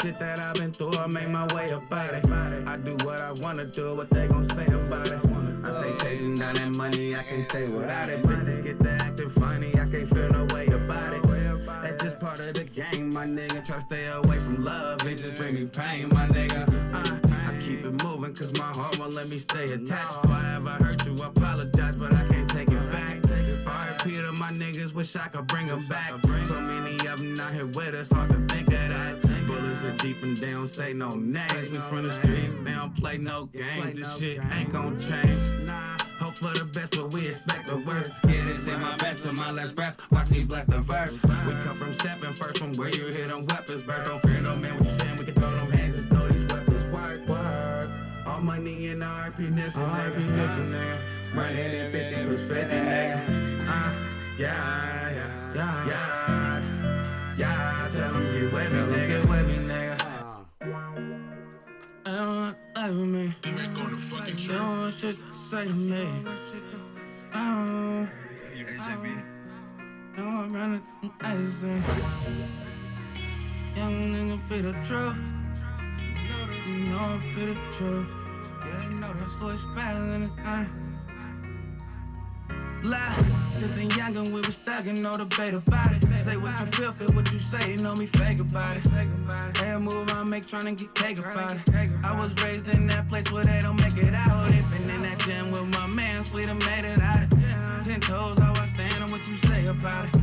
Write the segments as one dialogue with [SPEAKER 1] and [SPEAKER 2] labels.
[SPEAKER 1] shit that I've been through, I make my way about it. I do what I wanna do, what they gon' say about it. I stay chasing down that money, I can't stay without it. Bitches get to acting funny, I can't feel no way about it. That's just part of the game, my nigga. Try to stay away from love, it just bring me pain, my nigga. I keep it moving, cause my heart won't let me stay attached. If I ever hurt you, I apologize, but I can't take it back. R.I.P. to my niggas, wish I could bring them back. So many of them out here with us, hard to think of that. Bullets are deep and they don't say no names. We from the streets, they don't play no games. This shit ain't gon' change. Hope for the best, but we expect the worst. Yeah, this ain't my best till my last breath. Watch me bless the verse. We come from stepping first from where you hear them weapons burst. Don't fear no man, what you saying? We can throw them hands, just know these weapons work. All money in R.I.P. nigga. Running in 50 was 50, nigga. Yeah. Tell them get with me, nigga. I don't want to live with me.
[SPEAKER 2] They make on the fucking
[SPEAKER 1] They
[SPEAKER 2] shirt.
[SPEAKER 1] don't want shit to say to me. I don't want running from anything. Young nigga be the truth. You know it be the truth. Yeah, they know that boy's better than the thing. Lie, since I'm younger we was stuck and no debate about it. Say what you feel what you say, you know me fake about it. Every move I make tryna get cake about it. I was raised in that place where they don't make it out. They been in that gym with my mans, we done made it out. 10 toes, how I stand on what you say about it.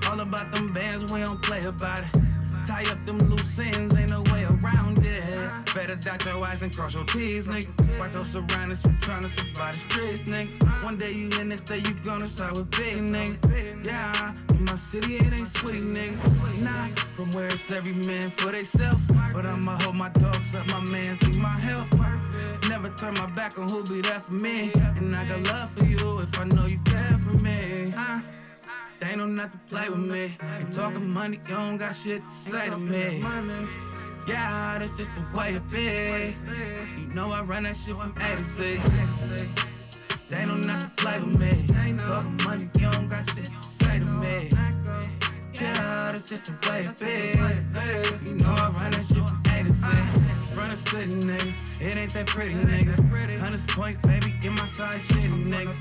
[SPEAKER 1] All about them bands, we don't play about it. Tie up them loose ends, ain't no way around it. Better dot your I's and cross your T's, nigga. Watch those surroundings, you tryna survive the streets, nigga. One day you in this day, you gonna side with big, nigga. Yeah, in my city it ain't sweet, nigga. Nah, from where it's every man for theyself. But I'ma hold my dogs up, my mans need my help. Never turn my back on who be there for me. And I got love for you if I know you care for me. They know not to play with me. Ain't talking money, you don't got shit to say to me. Yeah, that's just the way it be. You know I run that shit from A to Z. They know not to play with me. Talking money, you don't got shit to say to me. Yeah, that's just the way it be. You know I run that shit from A to Z. Run a city, nigga. It ain't that pretty, nigga. 100 point, baby, get my side shitty, nigga.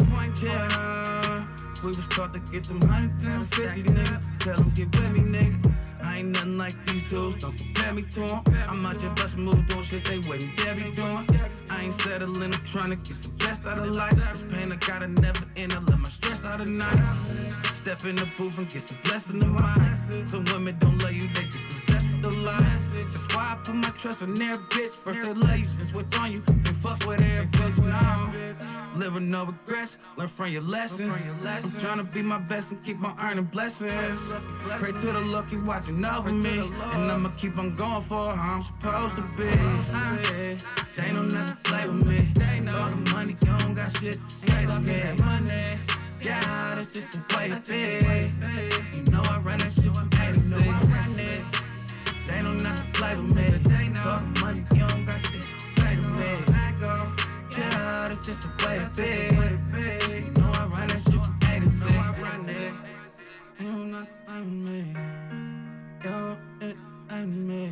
[SPEAKER 1] Yeah. We was taught to get them 150, nigga. Tell them get with me, nigga. I ain't nothing like these dudes, don't compare me to them. I'm out here bustin' moves, doing shit they wouldn't dare be doing. I ain't settling, I'm trying to get the best out of life. This pain I gotta never end, I let my stress out of night. Step in the booth and get the blessing of mine. Some women don't love you, they just possess the lie. That's why I put my trust in their bitch. First they love you, then switch on you, then fuck with every bitch now. Live with no regrets, learn from your lessons. I'm trying to be my best and keep on earning blessings. Pray to the lucky watching over me, and I'ma keep on going for how I'm supposed to be. They don't have to play with me. Talking money, you don't got shit to say to me. Yeah, that's just the way it be. You know I run that shit from A to Z. They don't have to play with me. Talking money, you don't got shit to say to me. Yeah, that's just the way it be. You know I run that shit from A to Z. You don't have to play with me. Yo, it ain't me.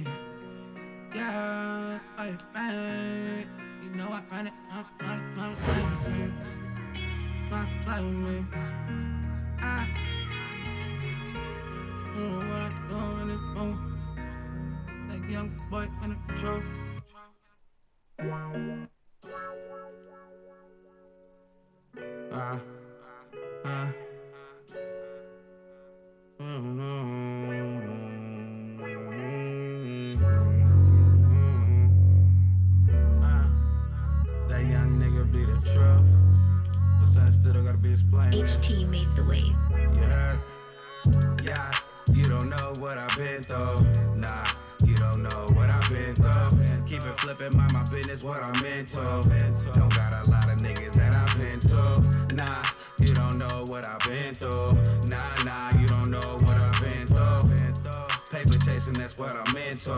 [SPEAKER 1] Yeah, I bang. You know I run it. Not play with me. I don't know what I'm doing in this room. That young boy in the truth. That young nigga be the truth. But something still gotta be explained.
[SPEAKER 3] HT made the wave.
[SPEAKER 1] Yeah, you don't know what I've been through. Nah, you don't know what I've been through. Keep it flippin', mind my business, what I'm into. Don't got a lot of niggas that I've been to. Nah, you don't know what I've been through. Nah, you don't know what I've been through. Paper chasing, that's what I'm into.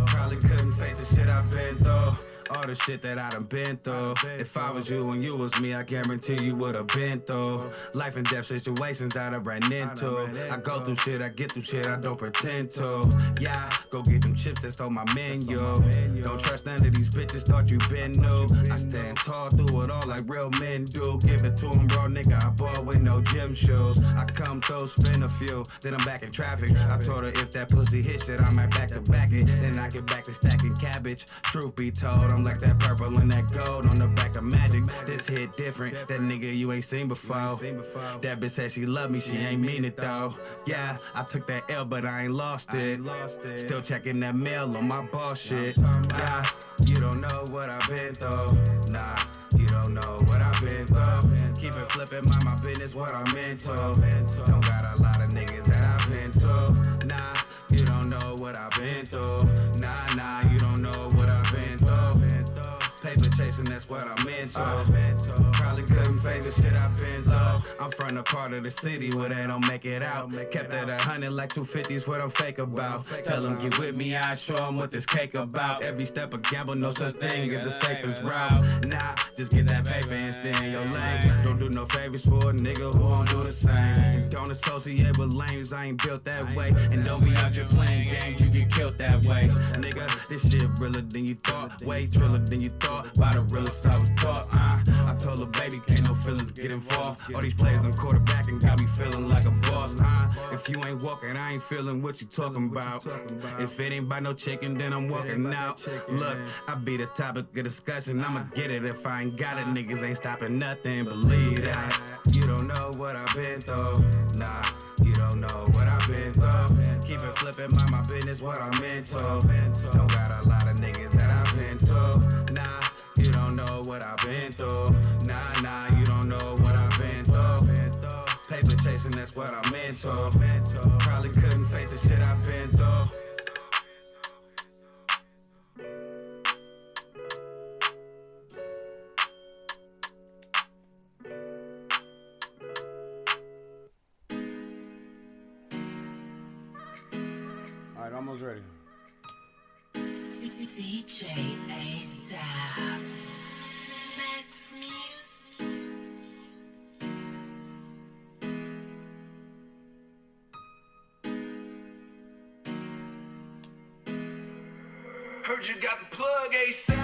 [SPEAKER 1] Probably couldn't face the shit I've been through. all the shit that I done been through. If I was you and you was me, I guarantee you would've been through life and death situations that I ran into. I go through shit, I get through shit, I don't pretend to. Yeah, go get them chips that's on my menu. Don't trust none of these bitches, thought you been new. I stand tall through it all like real men do. Give it to them raw, nigga, I bought with no gym shoes. I come through, spin a few, then I'm back in traffic. I told her if that pussy hit shit, I might back to back it. Then I get back to stacking cabbage. Truth be told, I'm like that purple and that gold on the back of Magic. This hit different, that nigga you ain't seen before. That bitch said she love me, she ain't mean it though. Yeah, I took that L, but I ain't lost it. Still checking that mail on my boss shit. Yeah, you don't know what I've been through. Nah, you don't know what I've been through. Keep it flipping, mind my business, what I'm into. Don't got a lot of niggas that I've been to. Nah, you don't know what I've been through. Nah, you don't know what I've been through. Paper chasing, that's what I'm into. Probably couldn't face the shit I've been through. I'm from the part of the city where they don't make it out. Kept it 100 like 250's what I'm fake about. Tell them get with me, I show them what this cake about. Every step a gamble, no such thing as the safest route. Nah, just get that paper and stay in your lane. Don't do no favors for a nigga who won't do the same. Don't associate with lames, I ain't built that way. And don't be out your playing game, you get killed that way. Nigga, this shit realer than you thought. Way triller than you thought. By the realest I was taught. I told her, baby, can't no feelings get involved. All these players on quarterback and got me feeling like a boss. If you ain't walking, I ain't feeling what you talking about. If it ain't by no chicken, then I'm walking out. Look, I be the topic of discussion. I'ma get it if I ain't got it. Niggas ain't stopping nothing. Believe that. You don't know what I've been through. Nah, you don't know what I've been through. Keep it flipping, mind my business, what I'm into. Don't got a lot of niggas that I've been to. Nah, you don't know what I've been through. Nah, you don't know what I've been through. Paper chasing, that's what I'm into. Probably couldn't face the shit I've been through.
[SPEAKER 2] Alright, almost ready.
[SPEAKER 3] DJ A$AP. Max Music.
[SPEAKER 1] Heard you got the plug, A$AP.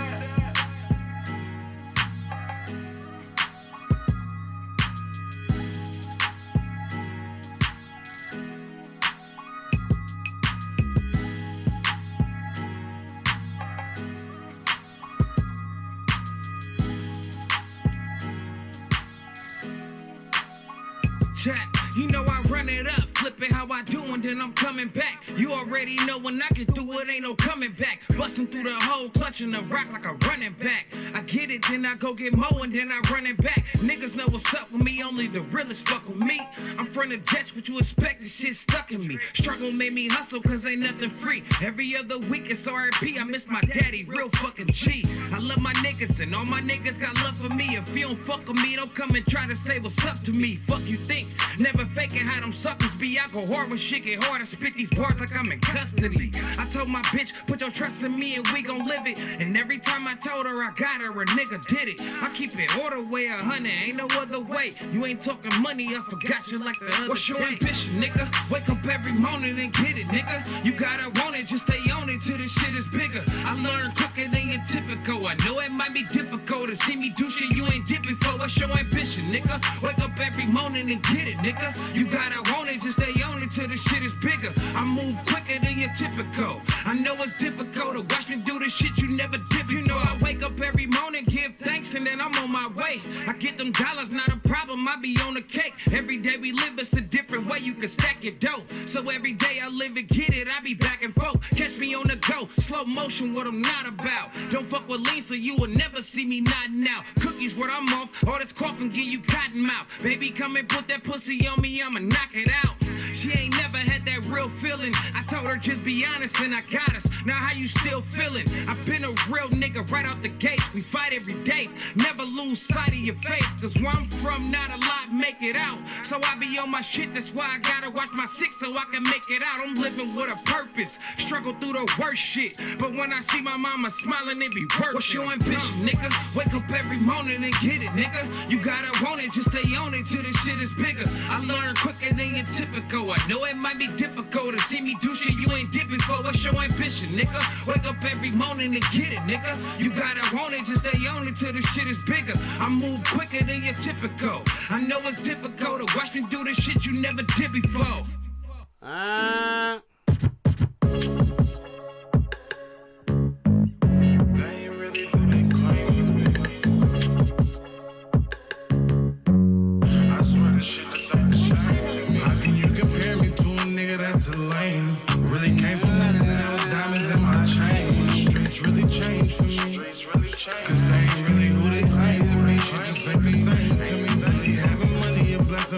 [SPEAKER 1] Check. You know I run it up, flip it how I do, and then I'm coming back. You already know when I get through it, ain't no coming back. Busting through the hole, clutching the rock like a running back. I get it, then I go get more, and then I run it back. Niggas know what's up with me, only the realest fuck with me. I'm from the Jets, what you expect, this shit stuck in me. Struggle made me hustle, cause ain't nothing free. Every other week it's R.I.P., I miss my daddy, real fucking G. I love my niggas, and all my niggas got love for me. If you don't fuck with me, don't come and try to say what's up to me. Fuck you think, never faking how them suckers be. I go hard when shit get hard. I spit these bars like I'm in custody. I told my bitch, put your trust in me and we gon' live it. And every time I told her I got her, a nigga did it. I keep it all the way 100, ain't no other way. You ain't talking money, I forgot you like the other What's your ambition, nigga? Wake up every morning and get it, nigga. You gotta want it, just stay on it till this shit is bigger. I learned quicker than your typical. I know it might be difficult to see me do shit you ain't did before. What's your ambition, nigga? Wake up every morning and get it, nigga. You gotta want it, just stay on it till the shit is bigger. I move quicker than your typical. I know it's difficult to watch me do the shit you never did before. You know I wake up every morning, give thanks, and then I'm on my way. I get them dollars, not a problem, I be on the cake. Every day we live, it's a different way you can stack your dough. So every day I live and get it, I be back and forth. Catch me on the go, slow motion, what I'm not about. Don't fuck with lean, so you will never see me nodding out. Cookies, what I'm off, all this coughing, give you cotton mouth. Baby, come and put that pussy on me, I'ma knock it out. She ain't never had that real feeling. I told her just be honest and I got us. Now how you still feeling? I've been a real nigga right out the gates. We fight every day. Never lose sight of your face. Cause where I'm from, not a lot make it out. So I be on my shit, that's why I gotta watch my six so I can make it out. I'm living with a purpose, struggle through the worst shit. But when I see my mama smiling, it be worth it. What's your ambition, nigga? Wake up every morning and get it, nigga. You gotta want it, just stay on it till this shit is bigger. I learn quicker than your typical. I know it might be difficult to see me do shit you ain't did before. What's your ambition, nigga? Wake up every morning and get it, nigga. You gotta want it, just stay on it till this shit is bigger. I move quicker than your typical. I know it's difficult to watch me do this shit you never did before.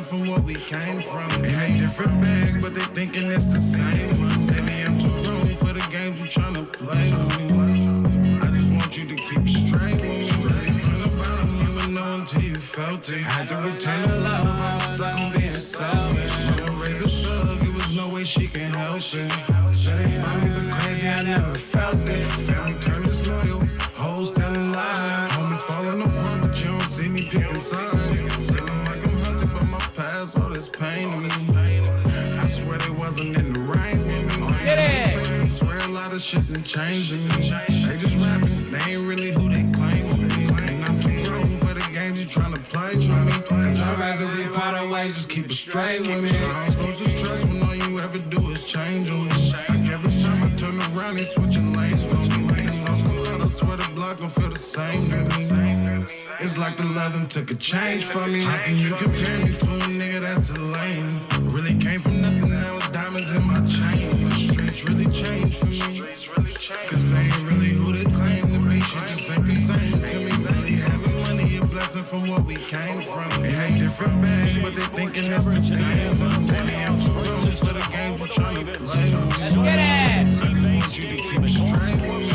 [SPEAKER 4] From what we came from, it ain't different bag, but they thinking it's the same one. Maybe I'm too grown for the games you tryna play with me. I just want you to keep straight with me. From the bottom, you would know until you felt it. Had to return the love, I was stuck on being selfish. Mama raised a thug, it was no way she can help it. Said they found me but crazy, I never felt it. Family turned disloyal, hoes telling lies. Homies falling apart, but you don't see me picking sides. All this pain to me. I swear they wasn't in the right with me. Get it! I swear a lot of shit done changed in me. They just rapping, they ain't really who they claim to be. And I'm too grown for the games you tryna play with me. Cause I'd rather we part our ways, just keep it straight with me. I'm supposed to trust when all you ever do is change on me. Like every time I turn around, they switching lanes for me. They lost a lot, I swear the block gon' feel the same to me. It's like the love them took a change from me. How can you compare me to a nigga that's a lame? Really came from nothing, now it's diamonds in my chain. The streets really changed for me. Cause they ain't really who they claim to be. Shit just ain't the same to me. Really having money, a blessing from what we came from. It ain't different bag, but they thinking it's the same. Maybe I'm too grown for the game we're trying to play.
[SPEAKER 1] Let's get it!
[SPEAKER 4] I just want you to keep it straight with me.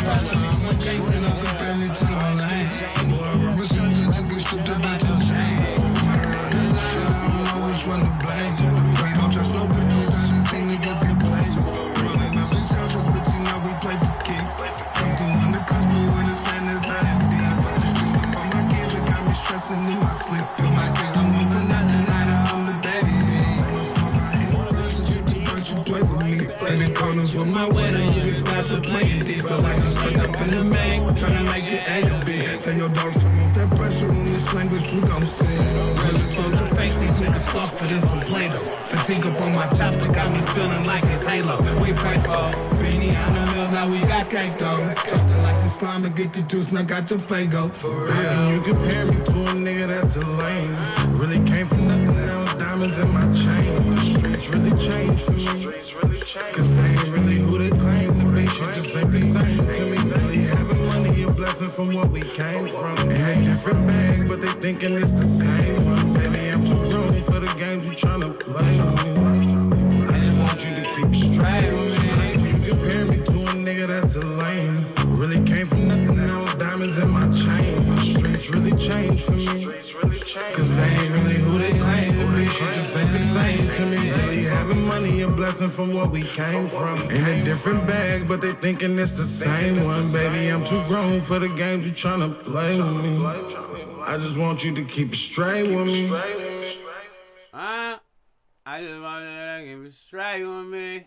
[SPEAKER 5] For my wedding, you can start to playing deep. Feel like I'm stuck up in the mag, trying to make it act a bit. Tell your dog to move that pressure on this language, we gon' see. Really supposed to fake these niggas soft for this one Play-Doh. Fatigue up on my chopper, got me feeling like it's Halo. We pray for Beanie on the mill, now we got cake though. Something like the slime and get the juice, now got your Fago. For real.
[SPEAKER 4] How you compare me to a nigga that's a lame? Really came from nothing, now it's diamonds in my chain. The streets really changed for me. Cause they ain't really who they claim to be. Shit just ain't the same to me. Really having money, a blessing from what we came from. It ain't different bag, but they thinking it's the same one. Maybe I'm too grown for the games you tryna play with me. I just want you to keep straight with me. You compare me to a nigga that's a lame. Really came from nothing, now it's diamonds in my chain. The streets really changed for me. Cause they ain't really who they claim to be. Shit just ain't the same to me. Really having money, a blessing from what we came from. In a different bag, but they thinking it's the same one. Baby, I'm too grown for the games you tryna play with me. I just want you to keep it straight with me.
[SPEAKER 2] I just want you to keep it straight with me.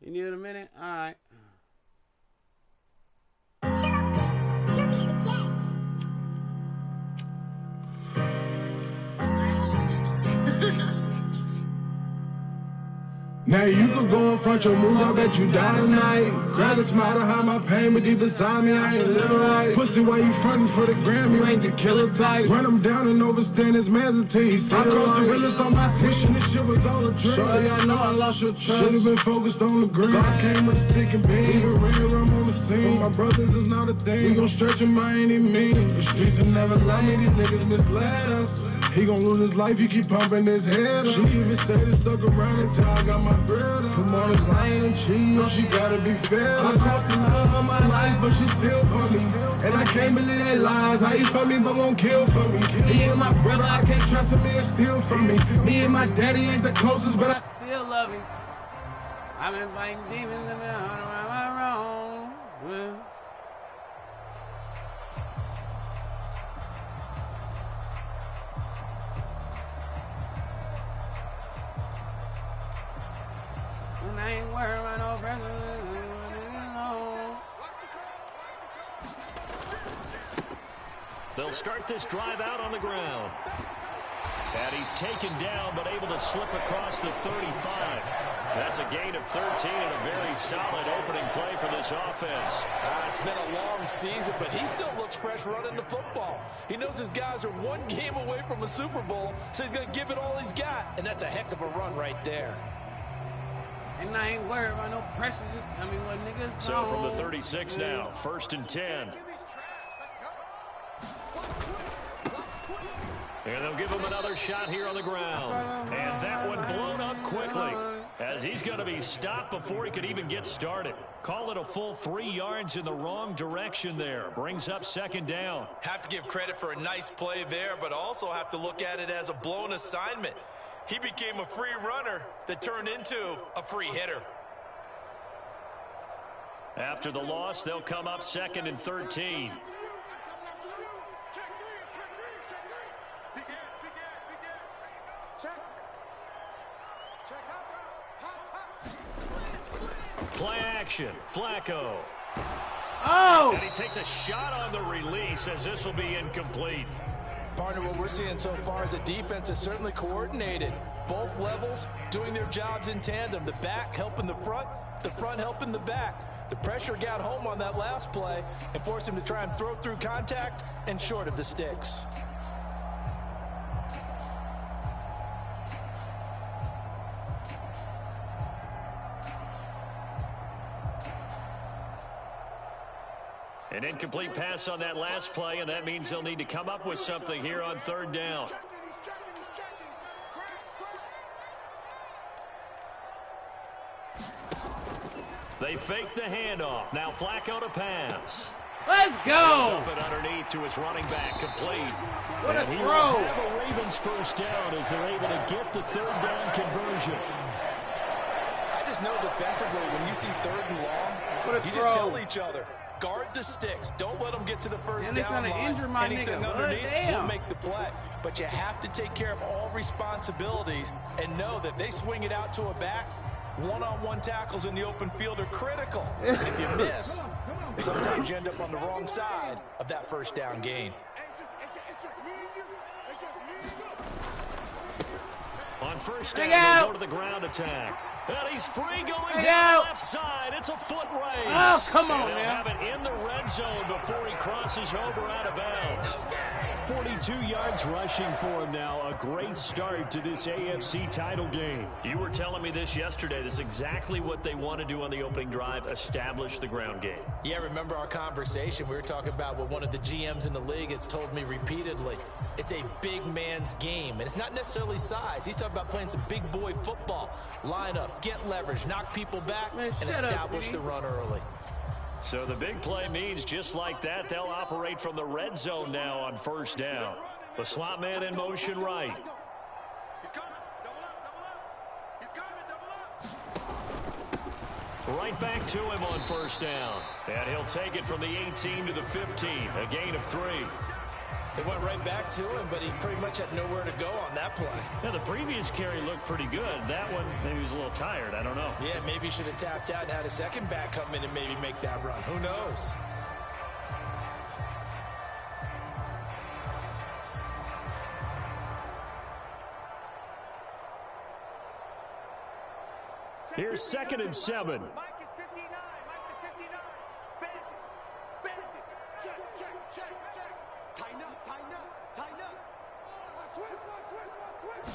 [SPEAKER 2] You need a minute? Alright.
[SPEAKER 4] Now you could go and front your moves, I bet you die tonight. Grab a smile to hide my pain, but deep inside me, I ain't living right. Pussy, why you frontin' for the gram? You ain't the killer type. Run him down and overstand his man's until he see I crossed the realest on my wishing this shit was all a trick. Shorty, I know I lost your trust. Should've been focused on the green. I came with a stick and beam. Even real rum on the scene. For my brothers is not a thing. We gon' stretch them by any means. The streets will never love me, these niggas misled us. He gon' lose his life, he keep pumping his head up. She even stayed stuck around until I got my bread up. Come on, it's lying and cheating, no, she gotta be fair. I cost the love of my life, but she still for me. And I can't believe they lies, how you for me, but won't kill for me. Me and my brother, I can't trust him, he'll steal from me. Me and my daddy ain't the closest, but I
[SPEAKER 2] still love him. I've been fighting demons in my heart, am I wrong? Well, and I ain't worried about no president.
[SPEAKER 6] They'll start this drive out on the ground. And he's taken down, but able to slip across the 35. That's a gain of 13 and a very solid opening play for this offense.
[SPEAKER 7] It's been a long season, but he still looks fresh running the football. He knows his guys are one game away from a Super Bowl, so he's going to give it all he's got. And that's a heck of a run right there.
[SPEAKER 2] And I ain't worried about no pressure. Just tell me what niggas
[SPEAKER 6] So from the 36 now, 1st and 10. And they'll give him another shot here on the ground. And that one blown up quickly, as he's going to be stopped before he could even get started. Call it a full 3 yards in the wrong direction there. Brings up 2nd down.
[SPEAKER 7] Have to give credit for a nice play there, but also have to look at it as a blown assignment. He became a free runner that turned into a free hitter.
[SPEAKER 6] After the loss, they'll come up 2nd and 13. Play action, Flacco.
[SPEAKER 2] Oh!
[SPEAKER 6] And he takes a shot on the release as this will be incomplete.
[SPEAKER 7] Partner, what we're seeing so far is a defense is certainly coordinated. Both levels doing their jobs in tandem. The back helping the front helping the back. The pressure got home on that last play and forced him to try and throw through contact and short of the sticks.
[SPEAKER 6] An incomplete pass on that last play, and that means they'll need to come up with something here on 3rd down. They fake the handoff. Now Flacco to pass.
[SPEAKER 2] Let's go!
[SPEAKER 6] Dump it underneath to his running back, complete.
[SPEAKER 2] What a
[SPEAKER 6] and he
[SPEAKER 2] throw!
[SPEAKER 6] will have a Ravens 1st down as they're able to get the 3rd down conversion.
[SPEAKER 7] I just know defensively, when you see 3rd and long, you just tell each other, guard the sticks. Don't let them get to the 1st down line.
[SPEAKER 2] Injure my
[SPEAKER 7] Anything
[SPEAKER 2] nigga.
[SPEAKER 7] underneath will make the play. But you have to take care of all responsibilities and know that they swing it out to a back. One-on-one tackles in the open field are critical. And if you miss, sometimes you end up on the wrong side of that 1st down gain.
[SPEAKER 6] On 1st down, they'll go to the ground attack. And he's free going down the left side. It's a foot race.
[SPEAKER 2] Oh, come on,
[SPEAKER 6] and they'll
[SPEAKER 2] man.
[SPEAKER 6] have it in the red zone before he crosses over out of bounds. 42 yards rushing for him now. A great start to this AFC title game. You were telling me this yesterday. This is exactly what they want to do on the opening drive, establish the ground game.
[SPEAKER 7] Yeah, remember our conversation? We were talking about what one of the GMs in the league has told me repeatedly. It's a big man's game, and it's not necessarily size. He's talking about playing some big boy football. Line up, get leverage, knock people back, and establish the run early.
[SPEAKER 6] So the big play means just like that, they'll operate from the red zone now on 1st down. The slot man in motion right. Right back to him on 1st down. And he'll take it from the 18 to the 15, a gain of 3.
[SPEAKER 7] They went right back to him, but he pretty much had nowhere to go on that play.
[SPEAKER 6] Now, the previous carry looked pretty good. That one, maybe he was a little tired. I don't know.
[SPEAKER 7] Yeah, maybe he should have tapped out and had a second back come in and maybe make that run. Who knows?
[SPEAKER 6] Here's 2nd and 7.
[SPEAKER 8] Mike is 59. Mike is 59. Bandit. Bandit. Check. Tighten up. Switch.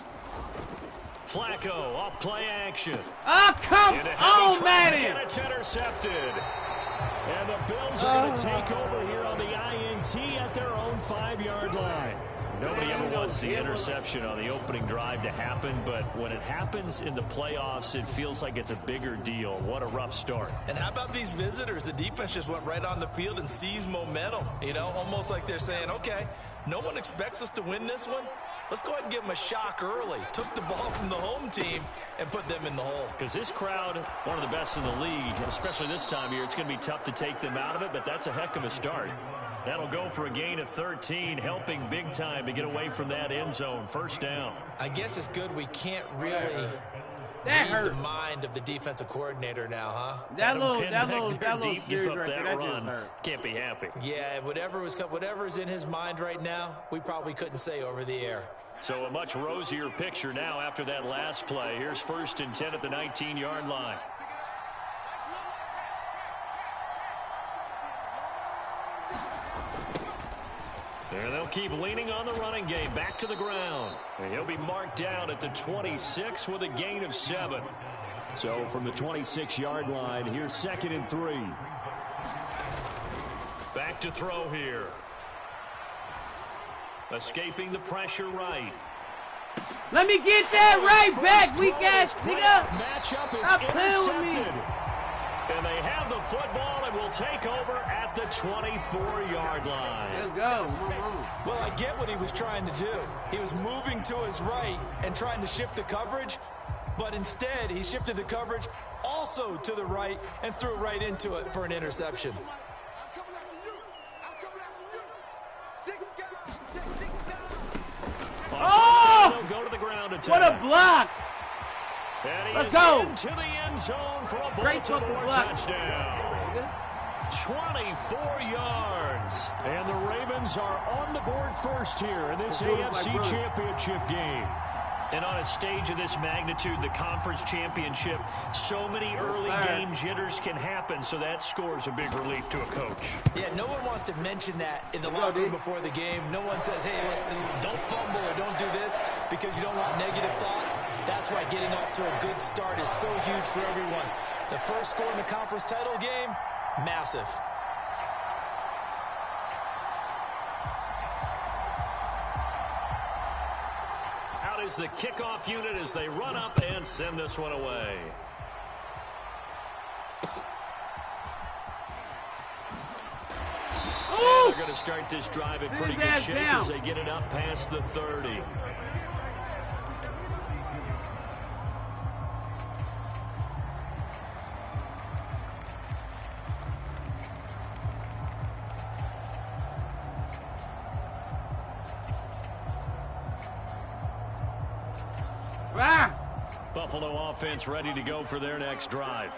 [SPEAKER 6] Flacco off play action.
[SPEAKER 2] Oh, come on, Manny!
[SPEAKER 6] And it's intercepted. And the Bills are going to take over here on the INT at their own 5-yard line. Nobody ever wants the interception on the opening drive to happen, but when it happens in the playoffs, it feels like it's a bigger deal. What a rough start.
[SPEAKER 7] And how about these visitors? The defense just went right on the field and seized momentum. You know, almost like they're saying, okay, no one expects us to win this one. Let's go ahead and give them a shock early. Took the ball from the home team and put them in the hole.
[SPEAKER 6] Because this crowd, one of the best in the league, especially this time of year, it's going to be tough to take them out of it, but that's a heck of a start. That'll go for a gain of 13, helping big time to get away from that end zone. First down.
[SPEAKER 7] I guess it's good we can't really read the mind of the defensive coordinator now, huh?
[SPEAKER 2] That little
[SPEAKER 6] deep, give up
[SPEAKER 2] right
[SPEAKER 6] that
[SPEAKER 2] there,
[SPEAKER 6] run. Can't be happy.
[SPEAKER 7] Yeah, whatever's in his mind right now, we probably couldn't say over the air.
[SPEAKER 6] So a much rosier picture now after that last play. Here's 1st and 10 at the 19-yard line. And they'll keep leaning on the running game. Back to the ground. And he'll be marked down at the 26 with a gain of 7. So from the 26-yard line, here's 2nd and 3. Back to throw here. Escaping the pressure right.
[SPEAKER 2] Let me get that right back, weak ass nigga.
[SPEAKER 6] Matchup is
[SPEAKER 2] Stop playing with me.
[SPEAKER 6] intercepted. And they have the football and will take over at the 24-yard line.
[SPEAKER 2] Let's go.
[SPEAKER 7] Well, I get what he was trying to do. He was moving to his right and trying to shift the coverage, but instead he shifted the coverage also to the right and threw right into it for an interception.
[SPEAKER 2] Oh!
[SPEAKER 6] Go to the ground attack.
[SPEAKER 2] What a block. Let's go.
[SPEAKER 6] Into the end zone for a
[SPEAKER 2] Great
[SPEAKER 6] Baltimore
[SPEAKER 2] block.
[SPEAKER 6] touchdown. 24 yards. And the Ravens are on the board first here in this AFC Championship game. And on a stage of this magnitude, the conference championship, so many early game jitters can happen, so that scores a big relief to a coach.
[SPEAKER 7] Yeah, no one wants to mention that in the locker room before the game. No one says, hey, listen, don't fumble or don't do this because you don't want negative thoughts. That's why getting off to a good start is so huge for everyone. The first score in the conference title game, massive.
[SPEAKER 6] Is the kickoff unit as they run up and send this one away. They're going to start this drive in pretty good shape as they get it up past the 30. Buffalo offense ready to go for their next drive.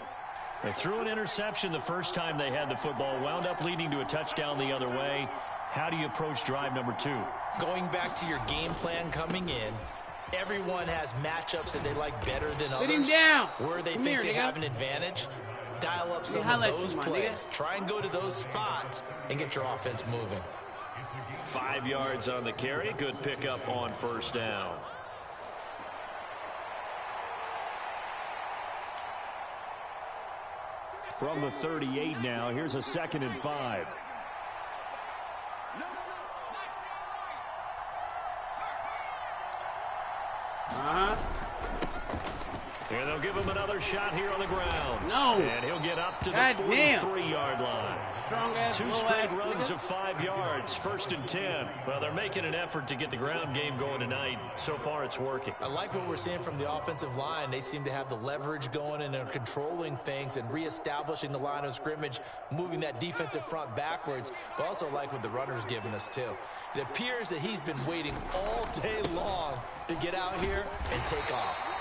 [SPEAKER 6] They threw an interception the first time they had the football, wound up leading to a touchdown the other way. How do you approach drive number 2?
[SPEAKER 7] Going back to your game plan coming in, everyone has matchups that they like better than others. Where they think they have an advantage, dial up some of those plays. Try and go to those spots and get your offense moving.
[SPEAKER 6] 5 yards on the carry. Good pickup on first down. From the 38 now, here's a 2nd and 5. And they'll give him another shot here on the ground.
[SPEAKER 2] No.
[SPEAKER 6] And he'll get up to the 43-yard line. Two straight runs of 5 yards. 1st and 10. Well, they're making an effort to get the ground game going tonight. So far, it's working.
[SPEAKER 7] I like what we're seeing from the offensive line. They seem to have the leverage going and they're controlling things and reestablishing the line of scrimmage, moving that defensive front backwards, but also like what the runner's giving us, too. It appears that he's been waiting all day long to get out here and take off.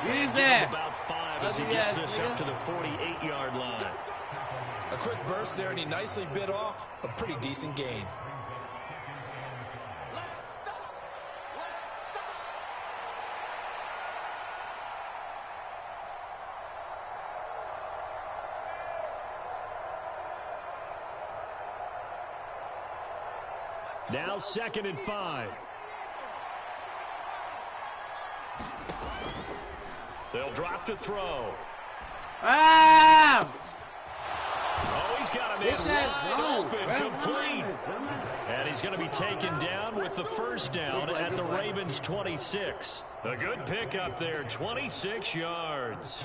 [SPEAKER 2] Get that.
[SPEAKER 6] About 5 as he gets this up to the 48-yard line.
[SPEAKER 7] A quick burst there, and he nicely bit off a pretty decent gain.
[SPEAKER 6] Now 2nd and 5. They'll drop to throw. Oh, he's got him in wide open, complete. And he's going to be taken down with the first down at the Ravens' 26. A good pickup there, 26 yards.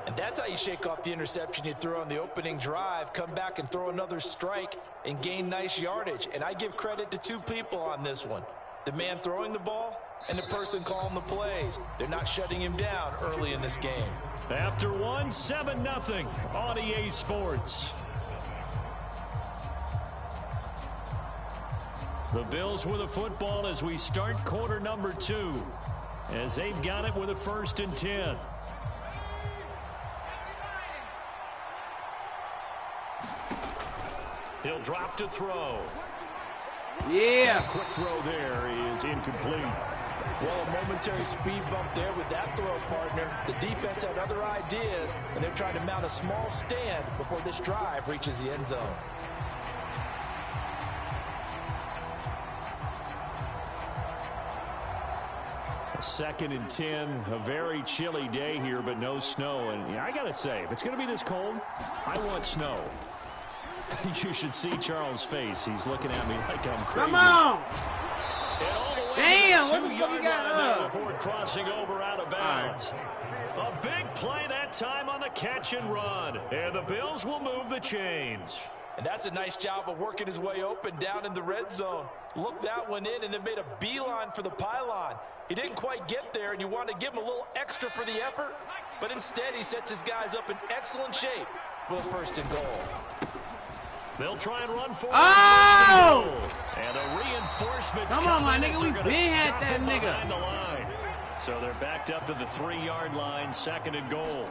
[SPEAKER 7] And that's how you shake off the interception you threw on the opening drive, come back and throw another strike and gain nice yardage. And I give credit to two people on this one. The man throwing the ball and the person calling the plays. They're not shutting him down early in this game.
[SPEAKER 6] After one, 7-0 on EA Sports. The Bills with the football as we start quarter number 2. As they've got it with a 1st and 10. He'll drop to throw.
[SPEAKER 2] Yeah.
[SPEAKER 6] Quick throw there is incomplete.
[SPEAKER 7] Well, a momentary speed bump there with that throw, partner. The defense had other ideas, and they're trying to mount a small stand before this drive reaches the end zone.
[SPEAKER 6] A 2nd and 10, a very chilly day here, but no snow. And I got to say, if it's going to be this cold, I want snow. You should see Charles' face. He's looking at me like I'm crazy.
[SPEAKER 2] Come on! Damn, what the fuck you got
[SPEAKER 6] before crossing over out of bounds. A big play that time on the catch and run. And the Bills will move the chains.
[SPEAKER 7] And that's a nice job of working his way open down in the red zone. Looked that one in and then made a beeline for the pylon. He didn't quite get there, and you want to give him a little extra for the effort. But instead, he sets his guys up in excellent shape with a 1st and goal.
[SPEAKER 6] They'll try and run for it.
[SPEAKER 2] Oh!
[SPEAKER 6] And the reinforcements
[SPEAKER 2] come on, my nigga. We been had that nigga.
[SPEAKER 6] Behind the line. So they're backed up to the 3-yard line, 2nd and goal.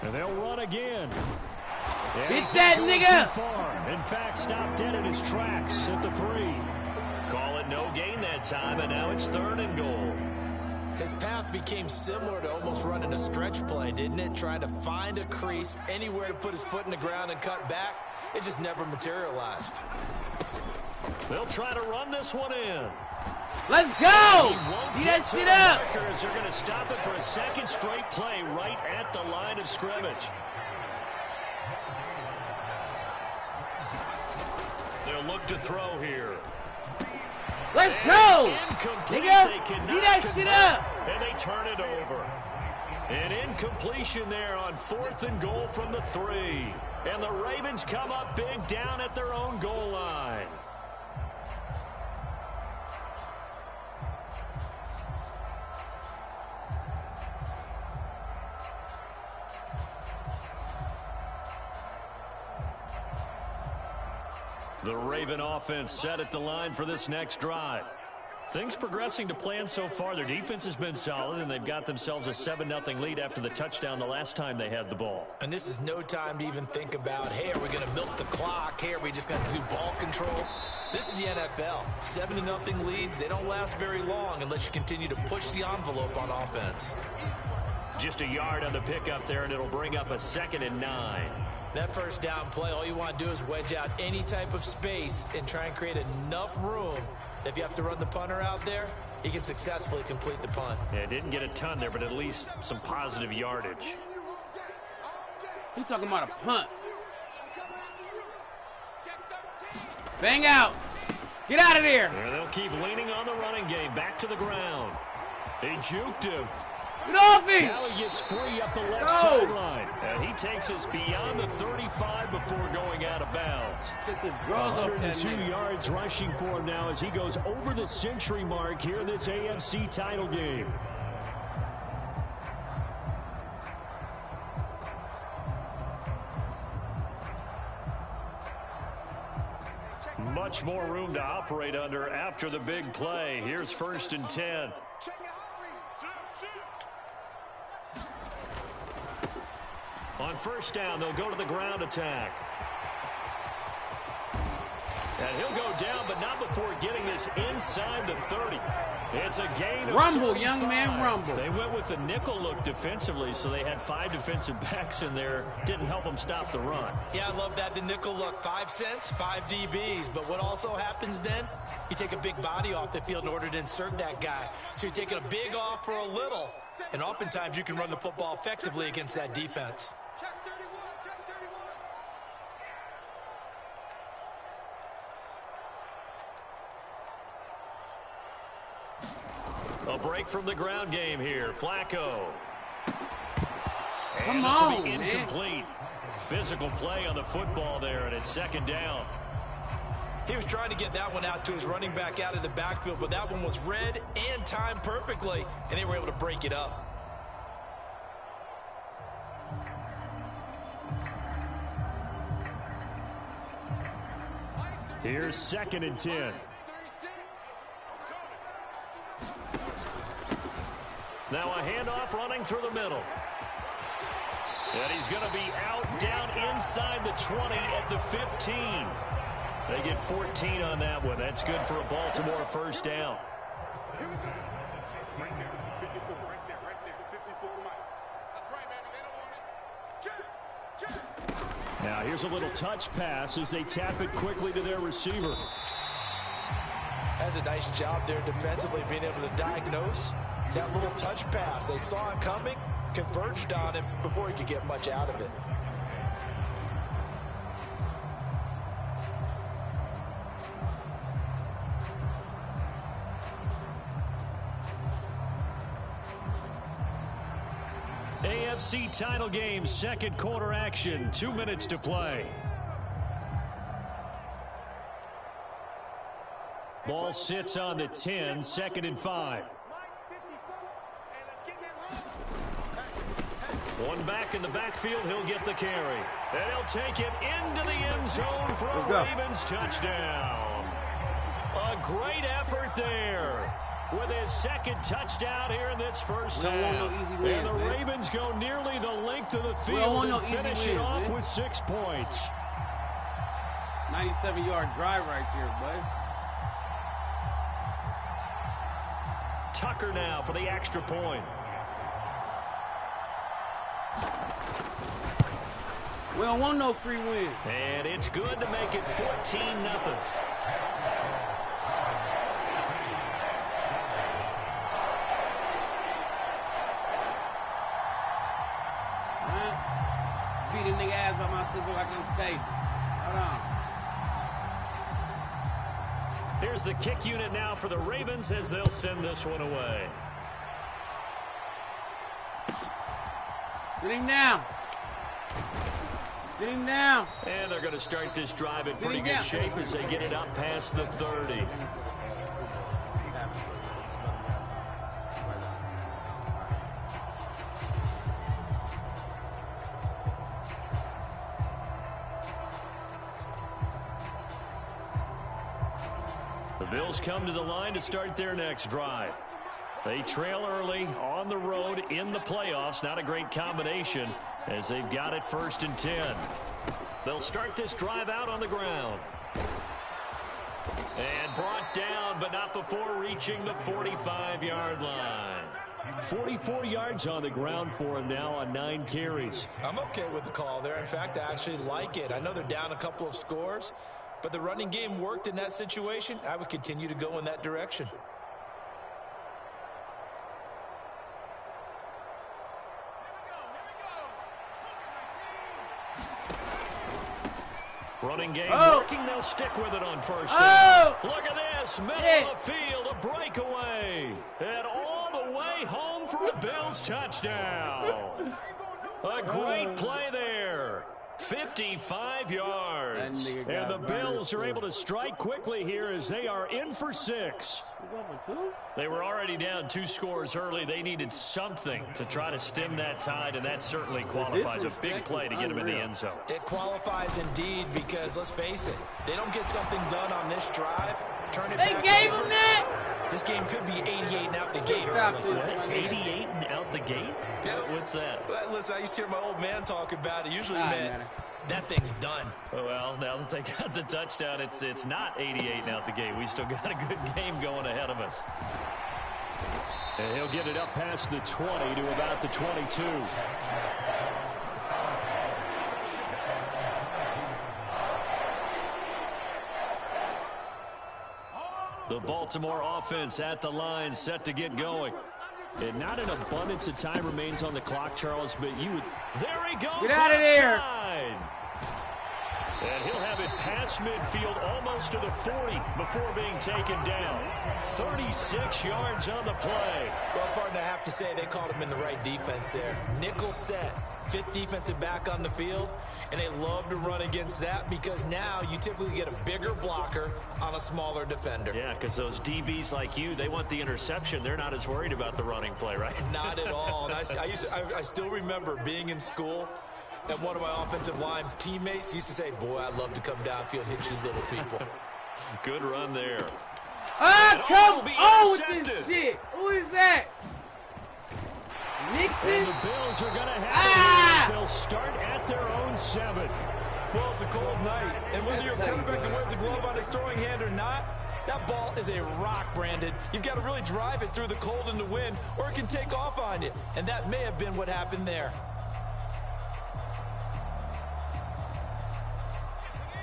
[SPEAKER 6] And they'll run again.
[SPEAKER 2] Get that nigga.
[SPEAKER 6] Too far. In fact, stopped dead in his tracks at the 3. Call it no gain that time, and now it's 3rd and goal.
[SPEAKER 7] His path became similar to almost running a stretch play, didn't it? Trying to find a crease, anywhere to put his foot in the ground and cut back. It just never materialized.
[SPEAKER 6] They'll try to run this one in.
[SPEAKER 2] Let's go! Get that shit up!
[SPEAKER 6] They're going to stop it for a 2nd straight play right at the line of scrimmage. They'll look to throw here.
[SPEAKER 2] Let's go!
[SPEAKER 6] Incomplete.
[SPEAKER 2] Nigga,
[SPEAKER 6] They cannot
[SPEAKER 2] get that
[SPEAKER 6] convert,
[SPEAKER 2] shit up!
[SPEAKER 6] and they turn it over. An incompletion there on 4th and goal from the 3. And the Ravens come up big down at their own goal line. The Raven offense set at the line for this next drive. Things progressing to plan so far. Their defense has been solid, and they've got themselves a 7-0 lead after the touchdown the last time they had the ball.
[SPEAKER 7] And this is no time to even think about, hey, are we going to milk the clock? Hey, are we just going to do ball control? This is the NFL. 7-0 leads, they don't last very long unless you continue to push the envelope on offense.
[SPEAKER 6] Just a yard on the pickup there, and it'll bring up a 2nd and 9.
[SPEAKER 7] That 1st down play, all you want to do is wedge out any type of space and try and create enough room. If you have to run the punter out there, he can successfully complete the punt.
[SPEAKER 6] Yeah, didn't get a ton there, but at least some positive yardage.
[SPEAKER 2] He's talking about a punt. Bang out. Get out of there.
[SPEAKER 6] Yeah, they'll keep leaning on the running game. Back to the ground. They juked him.
[SPEAKER 2] Get off him.
[SPEAKER 6] Now he gets free up the left sideline. And he takes us beyond the 35 before going out of bounds. 102 yards rushing for him now as he goes over the century mark here in this AFC title game. Much more room to operate under after the big play. Here's 1st and 10. On 1st down, they'll go to the ground attack. And he'll go down, but not before getting this inside the 30. It's a gain of
[SPEAKER 2] Rumble,
[SPEAKER 6] 35.
[SPEAKER 2] young man, rumble.
[SPEAKER 6] They went with the nickel look defensively, so they had 5 defensive backs in there. Didn't help them stop the run.
[SPEAKER 7] Yeah, I love that, the nickel look. 5 cents, 5 DBs. But what also happens then, you take a big body off the field in order to insert that guy. So you're taking a big off for a little. And oftentimes you can run the football effectively against that defense.
[SPEAKER 6] A break from the ground game here. Flacco.
[SPEAKER 2] Come
[SPEAKER 6] and this will
[SPEAKER 2] on,
[SPEAKER 6] be incomplete. Physical play on the football there, and it's second down.
[SPEAKER 7] He was trying to get that one out to his running back out of the backfield, but that one was read and timed perfectly, and they were able to break it up.
[SPEAKER 6] Here's 2nd and 10. Now a handoff running through the middle. And he's going to be out down inside the 20 at the 15. They get 14 on that one. That's good for a Baltimore first down.
[SPEAKER 8] Here we go. Right there. 54. Right there. 54 Mike. That's right, baby. They don't want it. Check.
[SPEAKER 6] Now here's a little touch pass as they tap it quickly to their receiver.
[SPEAKER 7] That's a nice job there defensively, being able to diagnose that little touch pass. They saw it coming, converged on him before he could get much out of it.
[SPEAKER 6] AFC title game, second quarter action, 2 minutes to play. Ball sits on the 10, 2nd and 5. One back in the backfield, he'll get the carry. And he'll take it into the end zone for a Ravens touchdown. A great effort there with his second touchdown here in this first half. And the Ravens go nearly the length of the field and finish it off with 6 points.
[SPEAKER 2] 97-yard drive right here, bud.
[SPEAKER 6] Tucker now for the extra point.
[SPEAKER 2] We don't want no free win.
[SPEAKER 6] And it's good to make it 14-0.
[SPEAKER 2] Beat a nigga ass by my sister like I'm stable. Hold on.
[SPEAKER 6] Here's the kick unit now for the Ravens as they'll send this one away.
[SPEAKER 2] Get him down. Get him down.
[SPEAKER 6] And they're going to start this drive in pretty good shape as they get it up past the 30. The Bills come to the line to start their next drive. They trail early on the road in the playoffs. Not a great combination as they've got it 1st and 10. They'll start this drive out on the ground. And brought down, but not before reaching the 45-yard line. 44 yards on the ground for him now on 9 carries.
[SPEAKER 7] I'm okay with the call there. In fact, I actually like it. I know they're down a couple of scores, but the running game worked in that situation. I would continue to go in that direction.
[SPEAKER 6] Running game working. They'll stick with it on 1st down. Look at this. Middle of the field. A breakaway. And all the way home for a Bills touchdown. A great play there. 55 yards. And the Bills are able to strike quickly here as they are in for 6. They were already down 2 scores early. They needed something to try to stem that tide, and that certainly qualifies. A big play to get them in the end zone.
[SPEAKER 7] It qualifies indeed because, let's face it, they don't get something done on this drive, turn it back over. This game could be 88 and out the gate early.
[SPEAKER 6] 88 and out the gate?
[SPEAKER 7] Yeah.
[SPEAKER 6] What's that?
[SPEAKER 7] Well, listen, I used to hear my old man talk about it. Usually meant that thing's done.
[SPEAKER 6] Well, now that they got the touchdown, it's not 88 and out the gate. We still got a good game going ahead of us. And he'll get it up past the 20 to about the 22. The Baltimore offense at the line, set to get going. And not an abundance of time remains on the clock, Charles, but you would... There he goes.
[SPEAKER 2] Get out of there.
[SPEAKER 6] And he'll have it past midfield almost to the 40 before being taken down. 36 yards on the play.
[SPEAKER 7] Well, partner, I have to say they called him in the right defense there. Nickel set, 5th defensive back on the field, and they love to run against that because now you typically get a bigger blocker on a smaller defender.
[SPEAKER 6] Yeah, because those DBs like you, they want the interception. They're not as worried about the running play, right?
[SPEAKER 7] Not at all. And I still remember being in school, and one of my offensive line teammates used to say, boy, I'd love to come downfield and hit you little people.
[SPEAKER 6] Good run there.
[SPEAKER 2] Come on with this shit. Who is that? Nixon?
[SPEAKER 6] And the Bills are going to have it. They'll start at their own 7.
[SPEAKER 7] Well, it's a cold night, and whether you're a quarterback that wears a glove on his throwing hand or not, that ball is a rock, Brandon. You've got to really drive it through the cold and the wind, or it can take off on you. And that may have been what happened there.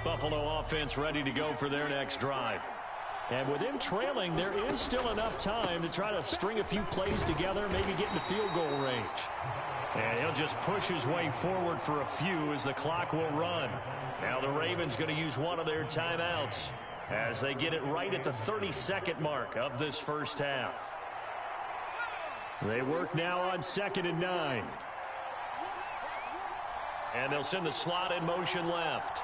[SPEAKER 6] Buffalo offense ready to go for their next drive. And with him trailing, there is still enough time to try to string a few plays together, maybe get into field goal range. And he'll just push his way forward for a few as the clock will run. Now the Ravens going to use one of their timeouts as they get it right at the 32nd mark of this first half. They work now on 2nd and 9. And they'll send the slot in motion left.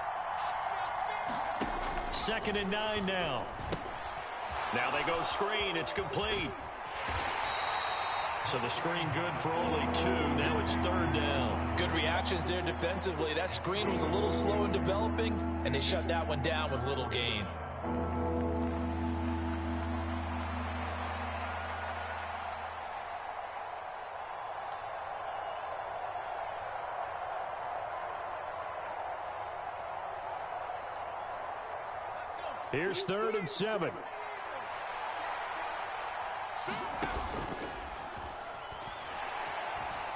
[SPEAKER 6] 2nd and 9 now. Now they go screen. It's complete. So the screen good for only 2. Now it's 3rd down.
[SPEAKER 7] Good reactions there defensively. That screen was a little slow in developing, and they shut that one down with little gain.
[SPEAKER 6] Here's 3rd and 7.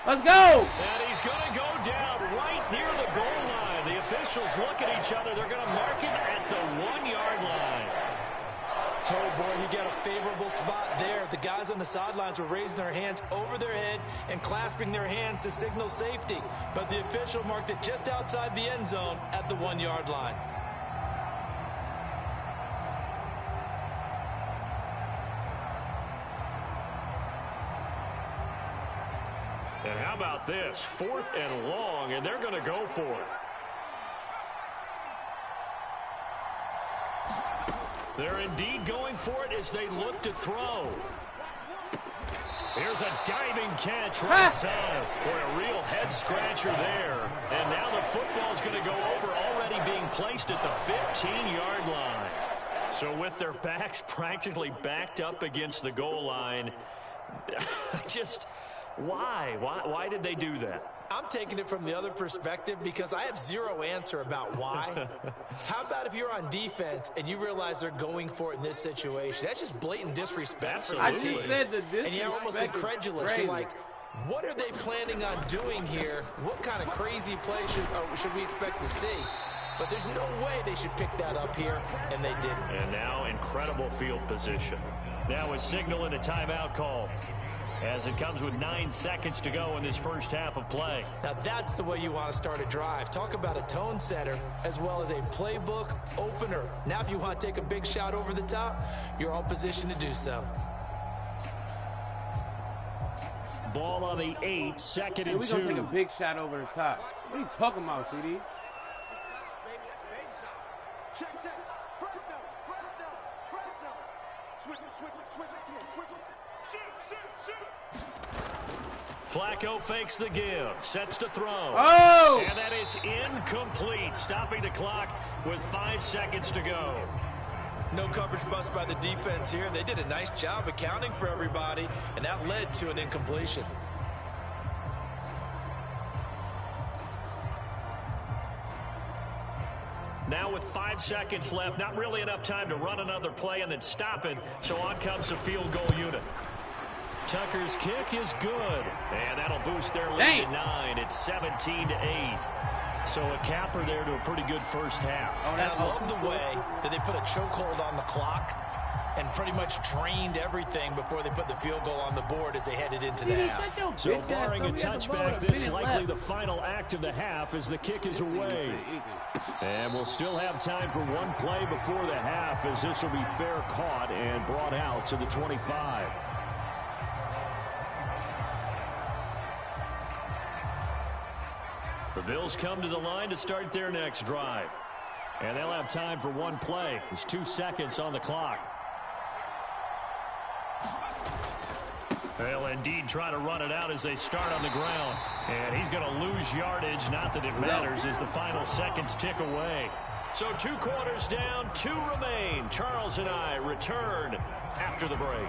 [SPEAKER 2] Let's go.
[SPEAKER 6] And he's going to go down right near the goal line. The officials look at each other. They're going to mark him at the 1-yard line.
[SPEAKER 7] Oh, boy, he got a favorable spot there. The guys on the sidelines were raising their hands over their head and clasping their hands to signal safety. But the official marked it just outside the end zone at the 1-yard line.
[SPEAKER 6] And how about this? 4th and long, and they're going to go for it. They're indeed going for it as they look to throw. Here's a diving catch right side. Boy, a real head-scratcher there. And now the football's going to go over, already being placed at the 15-yard line. So with their backs practically backed up against the goal line, just... Why did they do that?
[SPEAKER 7] I'm taking it from the other perspective because I have zero answer about why. How about if you're on defense and you realize they're going for it in this situation? That's just blatant disrespect for the
[SPEAKER 2] I
[SPEAKER 7] team.
[SPEAKER 2] just said the disrespect.
[SPEAKER 7] And you're almost incredulous. You're like, what are they planning on doing here? What kind of crazy play should we expect to see? But there's no way they should pick that up here, and they didn't.
[SPEAKER 6] And now incredible field position. Now a signal and a timeout call, as it comes with 9 seconds to go in this first half of play.
[SPEAKER 7] Now that's the way you want to start a drive. Talk about a tone setter as well as a playbook opener. Now if you want to take a big shot over the top, you're all positioned to do so.
[SPEAKER 6] Ball on the 8, 2nd and 2.
[SPEAKER 2] We're going to take a big shot over the top. What are you talking about, CD?
[SPEAKER 8] Check, check. First down. Switch it. Come on, switch it. Shoot.
[SPEAKER 6] Flacco fakes the give, sets to throw.
[SPEAKER 2] Oh!
[SPEAKER 6] And that is incomplete, stopping the clock with 5 seconds to go.
[SPEAKER 7] No coverage bust by the defense here. They did a nice job accounting for everybody, and that led to an incompletion.
[SPEAKER 6] Now with 5 seconds left, not really enough time to run another play and then stop it, so on comes the field goal unit. Tucker's kick is good, and that'll boost their lead to 9. It's 17-8. So a capper there to a pretty good first half.
[SPEAKER 7] And I love the way that they put a chokehold on the clock and pretty much drained everything before they put the field goal on the board as they headed into the half.
[SPEAKER 6] So barring a touchback, this likely the final act of the half as the kick is away. And we'll still have time for one play before the half as this will be fair caught and brought out to the 25. The Bills come to the line to start their next drive. And they'll have time for one play. There's 2 seconds on the clock. They'll indeed try to run it out as they start on the ground. And he's going to lose yardage. Not that it matters as the final seconds tick away. So 2 quarters down, 2 remain. Charles and I return after the break.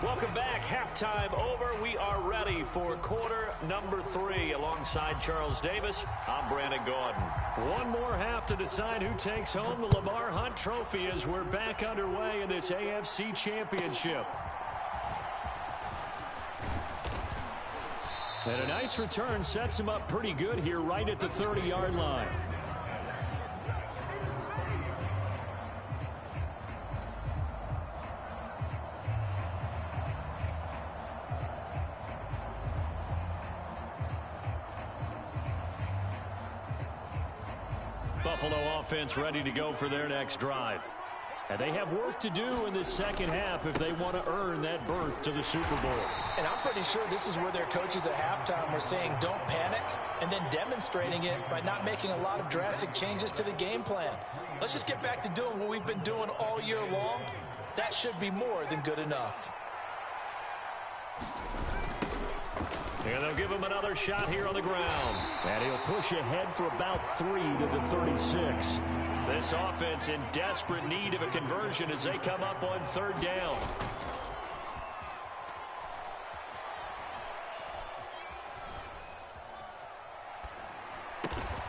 [SPEAKER 6] Welcome back. Halftime over. We are ready for quarter number 3. Alongside Charles Davis, I'm Brandon Gordon. One more half to decide who takes home the Lamar Hunt Trophy as we're back underway in this AFC Championship. And a nice return sets him up pretty good here right at the 30-yard line. Buffalo offense ready to go for their next drive. And they have work to do in this second half if they want to earn that berth to the Super Bowl.
[SPEAKER 7] And I'm pretty sure this is where their coaches at halftime were saying don't panic, and then demonstrating it by not making a lot of drastic changes to the game plan. Let's just get back to doing what we've been doing all year long. That should be more than good enough.
[SPEAKER 6] And they'll give him another shot here on the ground. And he'll push ahead for about 3 to the 36. This offense in desperate need of a conversion as they come up on 3rd down.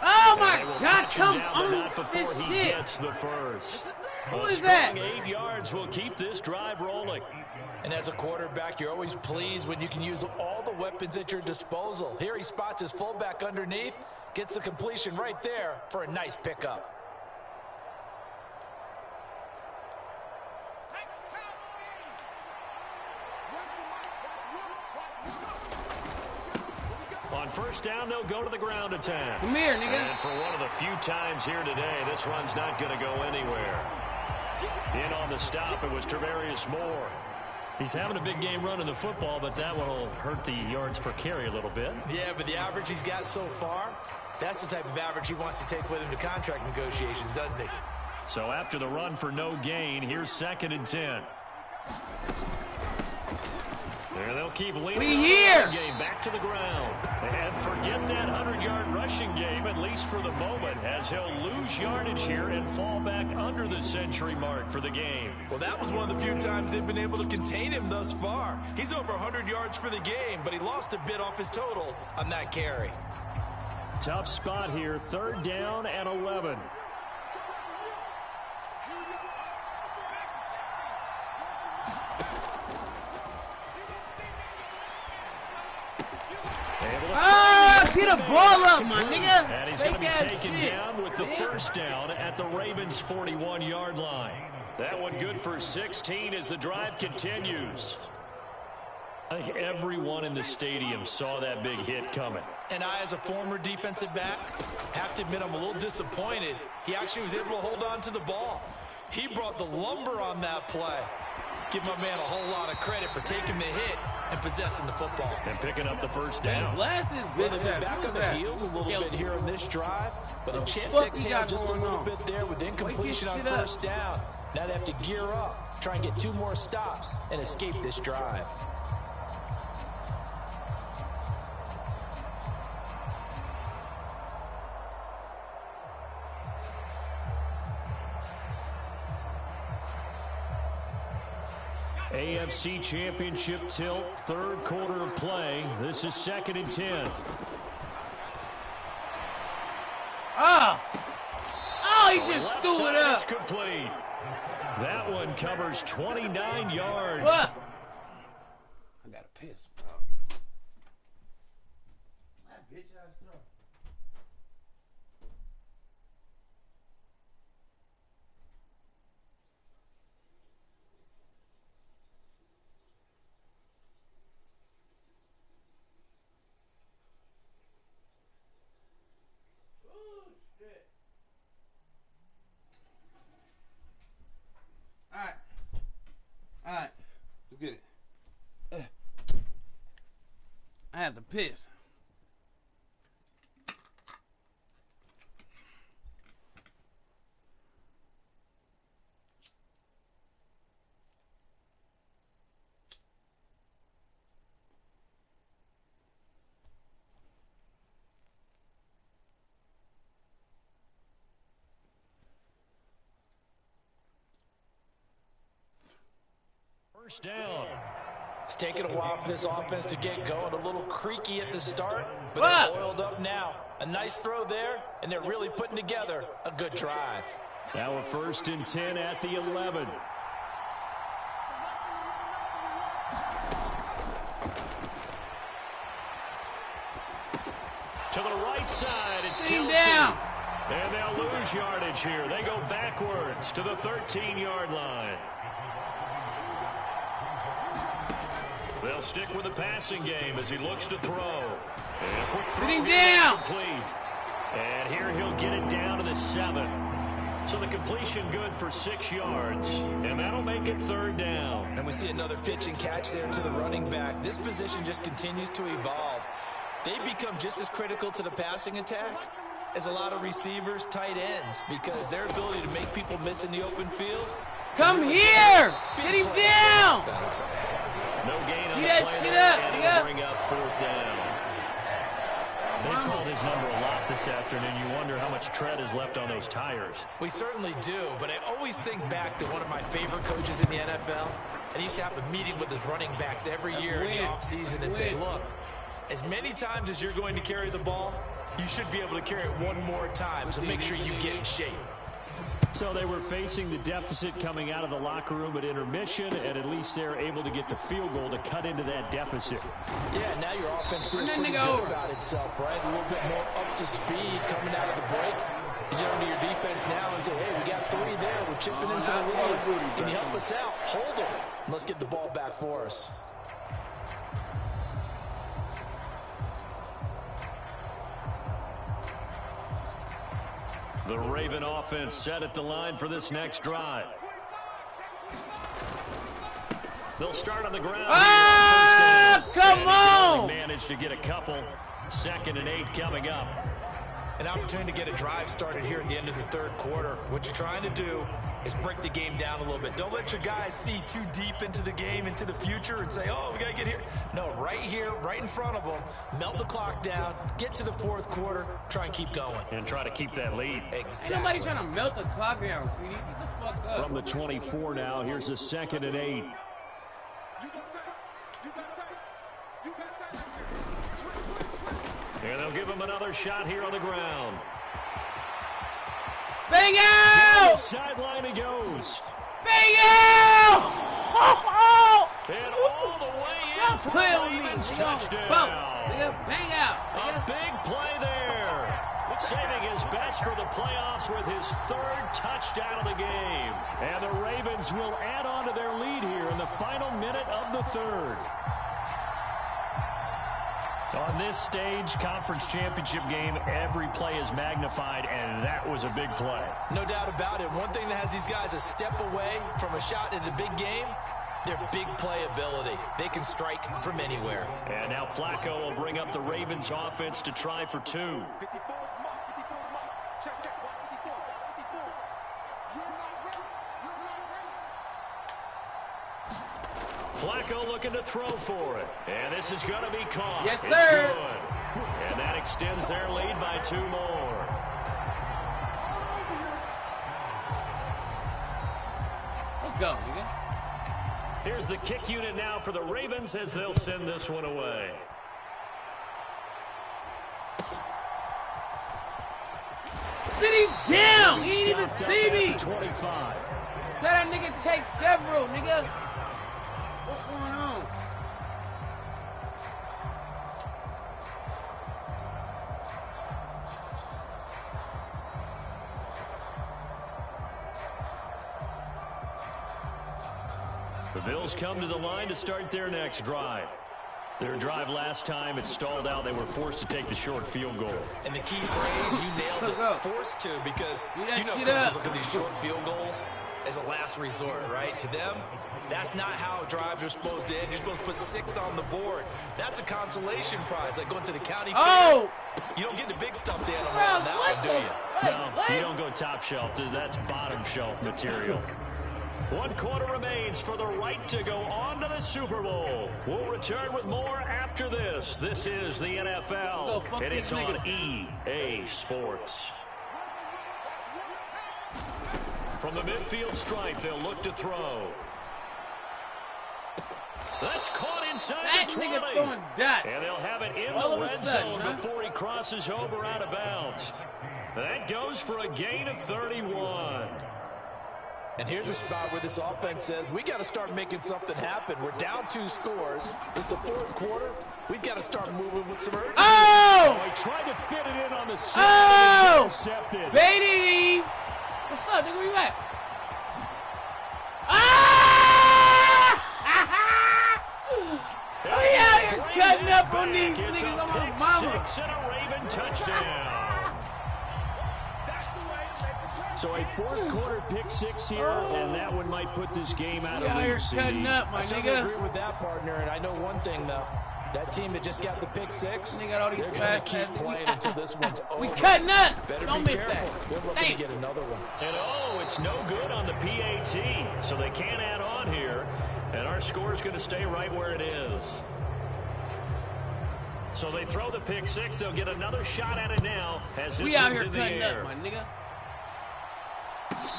[SPEAKER 2] Oh my God, come on.
[SPEAKER 6] Not before he gets the first.
[SPEAKER 2] Who
[SPEAKER 6] A
[SPEAKER 2] is
[SPEAKER 6] strong
[SPEAKER 2] that?
[SPEAKER 6] 8 yards will keep this drive rolling.
[SPEAKER 7] And as a quarterback, you're always pleased when you can use all the weapons at your disposal. Here he spots his fullback underneath, gets the completion right there for a nice pickup.
[SPEAKER 6] On 1st down, they'll go to the ground attack.
[SPEAKER 2] Come here, nigga.
[SPEAKER 6] And for one of the few times here today, this run's not going to go anywhere. In on the stop, it was Travarius Moore. He's having a big game running the football, but that one will hurt the yards per carry a little bit.
[SPEAKER 7] Yeah, but the average he's got so far, that's the type of average he wants to take with him to contract negotiations, doesn't he?
[SPEAKER 6] So after the run for no gain, here's 2nd and 10. There they'll keep leading.
[SPEAKER 2] We here.
[SPEAKER 6] Game back to the ground. And forget that 100-yard rushing game, at least for the moment, as he'll lose yardage here and fall back under the century mark for the game.
[SPEAKER 7] Well, that was one of the few times they've been able to contain him thus far. He's over 100 yards for the game, but he lost a bit off his total on that carry.
[SPEAKER 6] Tough spot here, 3rd down and 11.
[SPEAKER 2] Get a ball up, my nigga.
[SPEAKER 6] And he's going to be taken down with the 1st down at the Ravens' 41-yard line. That one good for 16 as the drive continues. I think everyone in the stadium saw that big hit coming.
[SPEAKER 7] And I, as a former defensive back, have to admit I'm a little disappointed. He actually was able to hold on to the ball. He brought the lumber on that play. Give my man a whole lot of credit for taking the hit and possessing the football.
[SPEAKER 6] And picking up the 1st down.
[SPEAKER 2] Blast this
[SPEAKER 7] Well,
[SPEAKER 2] bitch.
[SPEAKER 7] they've been back on their heels a little bit here on this drive, but a chance to exhale just a little bit there with incompletion on 1st down. Now they have to gear up, try and get 2 more stops and escape this drive.
[SPEAKER 6] AFC Championship tilt, 3rd quarter of play. This is 2nd and 10.
[SPEAKER 2] Oh, he just threw it up.
[SPEAKER 6] It's complete. That one covers 29 yards.
[SPEAKER 2] What? I got to piss. That bitch ass throw. Alright. Alright. Let's get it. I have to piss.
[SPEAKER 6] First down.
[SPEAKER 7] It's taken a while for this offense to get going. A little creaky at the start, but
[SPEAKER 2] What?
[SPEAKER 7] they're oiled up now. A nice throw there, and they're really putting together a good drive.
[SPEAKER 6] Now a 1st and 10 at the 11. To the right side, it's Kelsey.
[SPEAKER 2] Down.
[SPEAKER 6] And they'll lose yardage here. They go backwards to the 13-yard line. They'll stick with the passing game as he looks to throw. And a quick throw
[SPEAKER 2] Sitting
[SPEAKER 6] here
[SPEAKER 2] down.
[SPEAKER 6] that's complete. And here he'll get it down to the 7. So the completion good for 6 yards. And that'll make it 3rd down.
[SPEAKER 7] And we see another pitch and catch there to the running back. This position just continues to evolve. They become just as critical to the passing attack as a lot of receivers, tight ends, because their ability to make people miss in the open field.
[SPEAKER 2] Come
[SPEAKER 7] really
[SPEAKER 2] here!
[SPEAKER 7] big
[SPEAKER 2] Get him
[SPEAKER 7] plays
[SPEAKER 2] down!
[SPEAKER 7] for the offense.
[SPEAKER 6] No gain on
[SPEAKER 2] Get
[SPEAKER 6] the
[SPEAKER 2] that
[SPEAKER 6] play
[SPEAKER 2] shit
[SPEAKER 6] there,
[SPEAKER 2] up,
[SPEAKER 6] and
[SPEAKER 2] nigga.
[SPEAKER 6] it'll bring up 4th down. They've called his number a lot this afternoon. You wonder how much tread is left on those tires.
[SPEAKER 7] We certainly do, but I always think back to one of my favorite coaches in the NFL, and he used to have a meeting with his running backs every year in the offseason and say, look, as many times as you're going to carry the ball, you should be able to carry it one more time, so make sure you get in shape.
[SPEAKER 6] So they were facing the deficit coming out of the locker room at intermission, and at least they're able to get the field goal to cut into that deficit.
[SPEAKER 7] Yeah, now your offense feels
[SPEAKER 2] Run that
[SPEAKER 7] pretty
[SPEAKER 2] nigga
[SPEAKER 7] good
[SPEAKER 2] over.
[SPEAKER 7] about itself, right? A little bit more up to speed coming out of the break. You jump to your defense now and say, hey, we got 3 there. We're chipping into the lead. Can you help us out? Hold them. And let's get the ball back for us.
[SPEAKER 6] The Raven offense set at the line for this next drive. They'll start on the ground.
[SPEAKER 2] Ah,
[SPEAKER 6] here on 1st down.
[SPEAKER 2] come
[SPEAKER 6] And he can
[SPEAKER 2] on!
[SPEAKER 6] only managed to get a couple. 2nd and 8 coming up.
[SPEAKER 7] An opportunity to get a drive started here at the end of the 3rd quarter. What you're trying to do is break the game down a little bit. Don't let your guys see too deep into the game, into the future, and say, oh, we got to get here. No, right here, right in front of them, melt the clock down, get to the 4th quarter, try and keep going.
[SPEAKER 6] And try to keep that lead.
[SPEAKER 7] Exactly.
[SPEAKER 2] Ain't nobody trying to melt the clock down, CD. Shut the fuck up.
[SPEAKER 6] From the 24 now, here's a 2nd and 8.
[SPEAKER 8] You got time. You got time. You got time.
[SPEAKER 6] And they'll give him another shot here on the ground.
[SPEAKER 2] Bang
[SPEAKER 6] Down the
[SPEAKER 2] out!
[SPEAKER 6] sideline he goes.
[SPEAKER 2] Bang out! Oh,
[SPEAKER 6] And all the way in
[SPEAKER 2] don't
[SPEAKER 6] for
[SPEAKER 2] play
[SPEAKER 6] the
[SPEAKER 2] with me.
[SPEAKER 6] Ravens
[SPEAKER 2] Nigga. Boom.
[SPEAKER 6] touchdown.
[SPEAKER 2] Nigga, bang out.
[SPEAKER 6] A
[SPEAKER 2] Nigga.
[SPEAKER 6] big play there. Saving his best for the playoffs with his 3rd touchdown of the game. And the Ravens will add on to their lead here in the final minute of the 3rd. On this stage, conference championship game, every play is magnified, and that was a big play.
[SPEAKER 7] No doubt about it. One thing that has these guys a step away from a shot in a big game, their big play ability. They can strike from anywhere.
[SPEAKER 6] And now Flacco will bring up the Ravens offense to try for 2.
[SPEAKER 8] 54 mark. 54 mark. Check, check. 54. 54. You're not ready. You're not ready.
[SPEAKER 6] Flacco looking to throw for it. And this is going to be caught.
[SPEAKER 2] Yes,
[SPEAKER 6] It's
[SPEAKER 2] sir.
[SPEAKER 6] good. And that extends their lead by 2 more.
[SPEAKER 2] Let's go, nigga.
[SPEAKER 6] Here's the kick unit now for the Ravens as they'll send this one away.
[SPEAKER 2] Sit him down. He didn't even
[SPEAKER 6] Stopped up
[SPEAKER 2] see
[SPEAKER 6] at
[SPEAKER 2] me.
[SPEAKER 6] the 25.
[SPEAKER 2] Tell that nigga take several, nigga. What's going on?
[SPEAKER 6] The Bills come to the line to start their next drive. Their drive last time, it stalled out. They were forced to take the short field goal.
[SPEAKER 7] And the key phrase, you nailed
[SPEAKER 2] Go.
[SPEAKER 7] it, forced to, because
[SPEAKER 2] Do that
[SPEAKER 7] you know
[SPEAKER 2] shit
[SPEAKER 7] coaches
[SPEAKER 2] up.
[SPEAKER 7] look at these short field goals, as a last resort, right? To them, that's not how drives are supposed to end. You're supposed to put 6 on the board. That's a consolation prize, like going to the county fair. You don't get the big stuffed animal on that one, do you?
[SPEAKER 6] No, you don't go top shelf. That's bottom shelf material. 1 quarter remains for the right to go on to the Super Bowl. We'll return with more after this. This is the NFL, and it's on EA Sports. From the midfield stripe, they'll look to throw. That's caught inside the 20. And they'll have it in the red zone before he crosses over out of bounds. That goes for a gain of 31.
[SPEAKER 7] And here's a spot where this offense says, we got to start making something happen. We're down 2 scores. It's the 4th quarter. We've got to start moving with some urgency.
[SPEAKER 6] Oh, he tried to fit it in on the side. Intercepted.
[SPEAKER 2] Baited him. What's up, nigga? Where you at? We out here cutting up on these niggas on my mama.
[SPEAKER 6] 6 and a Raven touchdown. So a 4th quarter pick 6 here, and that one might put this game out of reach.
[SPEAKER 2] Cutting up, my
[SPEAKER 7] I
[SPEAKER 2] nigga.
[SPEAKER 7] agree with that, partner, and I know one thing, though. That team that just got the pick 6,
[SPEAKER 2] they got all these
[SPEAKER 7] they're going to keep playing until this one's over.
[SPEAKER 2] We cutting up.
[SPEAKER 7] Better
[SPEAKER 2] Don't
[SPEAKER 7] be
[SPEAKER 2] miss
[SPEAKER 7] careful.
[SPEAKER 2] that.
[SPEAKER 7] They're looking to get another one.
[SPEAKER 6] And it's no good on the PAT, so they can't add on here, and our score is going to stay right where it is. So they throw the pick 6. They'll get another shot at it now as this one's in the air.
[SPEAKER 2] We out here cutting up, my nigga.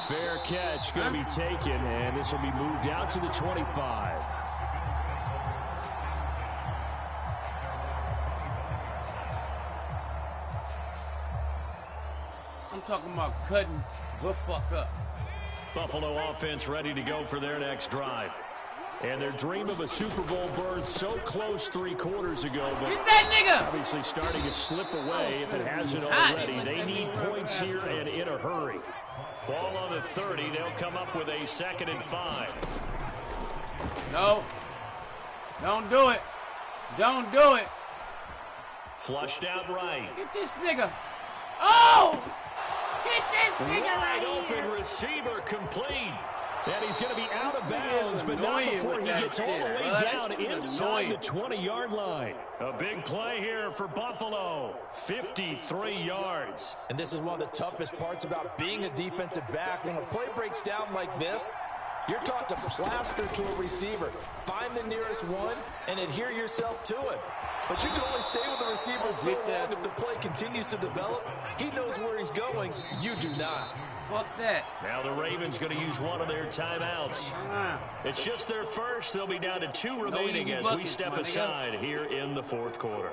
[SPEAKER 6] Fair catch going to be taken, and this will be moved out to the 25.
[SPEAKER 2] I'm talking about cutting the fuck up.
[SPEAKER 6] Buffalo offense ready to go for their next drive. And their dream of a Super Bowl berth so close 3 quarters ago, but
[SPEAKER 2] get that nigga!
[SPEAKER 6] Obviously starting to slip away if it hasn't already. They need points here and in a hurry. Ball on the 30. They'll come up with a 2nd and 5.
[SPEAKER 2] No. Don't do it. Don't do it.
[SPEAKER 6] Flushed out right.
[SPEAKER 2] Get this nigga. Oh! Get this nigga
[SPEAKER 6] Wide
[SPEAKER 2] right
[SPEAKER 6] open
[SPEAKER 2] here.
[SPEAKER 6] Receiver complete. And he's going to be out of bounds, but not before he gets all the way down inside the 20-yard line. A big play here for Buffalo. 53 yards.
[SPEAKER 7] And this is one of the toughest parts about being a defensive back. When a play breaks down like this, you're taught to plaster to a receiver. Find the nearest one and adhere yourself to it. But you can only stay with the receiver so long if the play continues to develop. He knows where he's going. You do not.
[SPEAKER 2] Fuck that.
[SPEAKER 6] Now the Ravens going to use one of their timeouts. It's just their first. They'll be down to 2 remaining as we step aside here in the 4th quarter.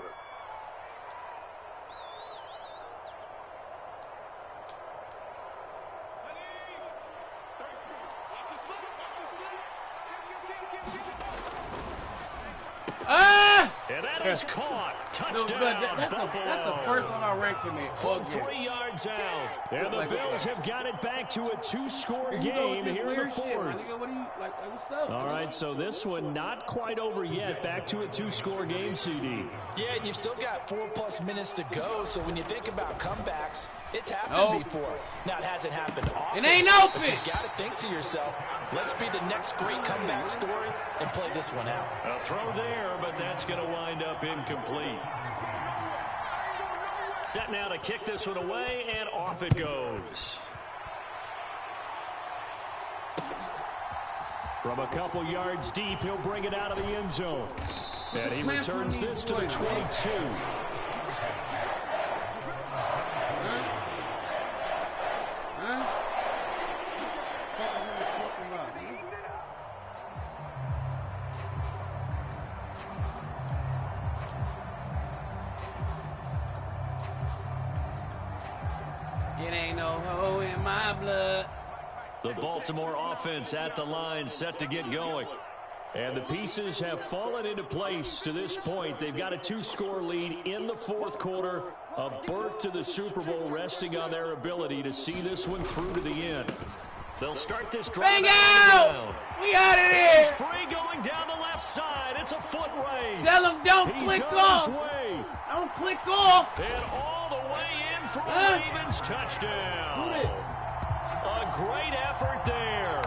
[SPEAKER 6] And that is caught. Touchdown, Buffalo.
[SPEAKER 2] That's the first one I ranked for me.
[SPEAKER 6] From 3 yards out. And the Bills have got it back to a 2-score game here in the 4th. All right, so this one not quite over yet. Back to a 2-score game, CD.
[SPEAKER 7] Yeah, and you've still got 4+ minutes to go, so when you think about comebacks, it's happened before. Now, it hasn't happened often.
[SPEAKER 2] It ain't open.
[SPEAKER 7] But you got to think to yourself, let's be the next great comeback story and play this one out.
[SPEAKER 6] A throw there, but that's going to wind up incomplete. Set now to kick this one away, and off it goes. From a couple yards deep, he'll bring it out of the end zone. And he returns this to the 22.
[SPEAKER 2] It ain't no hoe in my blood.
[SPEAKER 6] The Baltimore offense at the line, set to get going. And the pieces have fallen into place to this point. They've got a 2-score lead in the 4th quarter. A berth to the Super Bowl resting on their ability to see this one through to the end. They'll start this drive
[SPEAKER 2] out. We out of here.
[SPEAKER 6] He's free going down the left side. It's a foot race.
[SPEAKER 2] Tell him don't click off. Don't click off.
[SPEAKER 6] And all the way in for a Ravens touchdown. A great effort there.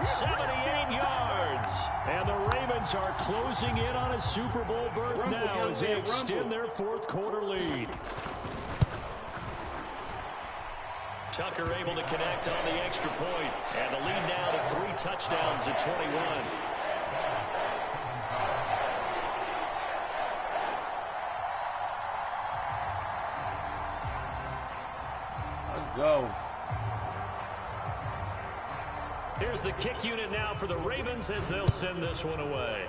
[SPEAKER 6] 78 yards. And the Ravens are closing in on a Super Bowl berth now as they extend their fourth quarter lead. Tucker able to connect on the extra point, and the lead now to 3 touchdowns at 21.
[SPEAKER 2] Let's go.
[SPEAKER 6] Here's the kick unit now for the Ravens as they'll send this one away.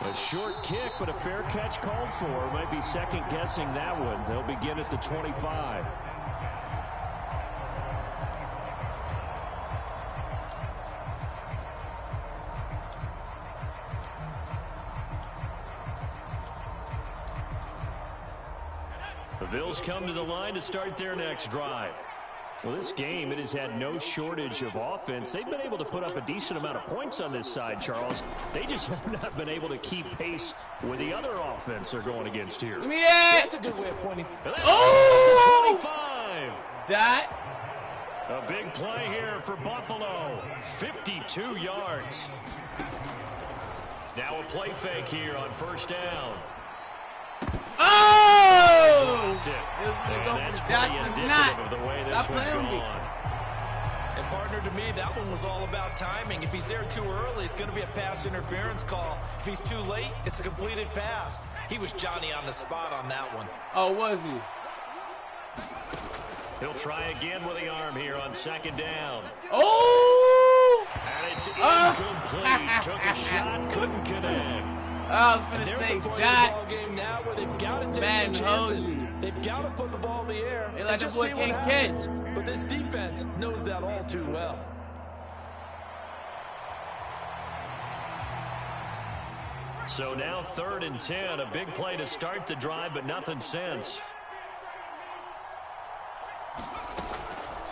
[SPEAKER 6] A short kick, but a fair catch called for. Might be second-guessing that one. They'll begin at the 25. The Bills come to the line to start their next drive. Well, this game, it has had no shortage of offense. They've been able to put up a decent amount of points on this side, Charles. They just have not been able to keep pace with the other offense they're going against here.
[SPEAKER 2] Give me that.
[SPEAKER 7] That's a good way of pointing.
[SPEAKER 6] Oh! 25.
[SPEAKER 2] Dot.
[SPEAKER 6] A big play here for Buffalo. 52 yards. Now a play fake here on first down.
[SPEAKER 2] Oh!
[SPEAKER 6] Dropped it. And that's pretty indicative of the way this one's gone.
[SPEAKER 7] And partner, to me, that one was all about timing. If he's there too early, it's going to be a pass interference call. If he's too late, it's a completed pass. He was Johnny on the spot on that one.
[SPEAKER 2] Oh, was he?
[SPEAKER 6] He'll try again with the arm here on second down.
[SPEAKER 2] Oh!
[SPEAKER 6] And it's incomplete. Took a shot, couldn't connect.
[SPEAKER 2] I was finna say,
[SPEAKER 7] Ball game now where they've got to take some chances.
[SPEAKER 2] You.
[SPEAKER 7] They've got to put the ball in the air
[SPEAKER 2] They like
[SPEAKER 7] and just
[SPEAKER 2] boy
[SPEAKER 7] see what
[SPEAKER 2] can't
[SPEAKER 7] happens.
[SPEAKER 2] catch.
[SPEAKER 7] But this defense knows that all too well.
[SPEAKER 6] So now 3rd and 10. A big play to start the drive, but nothing since.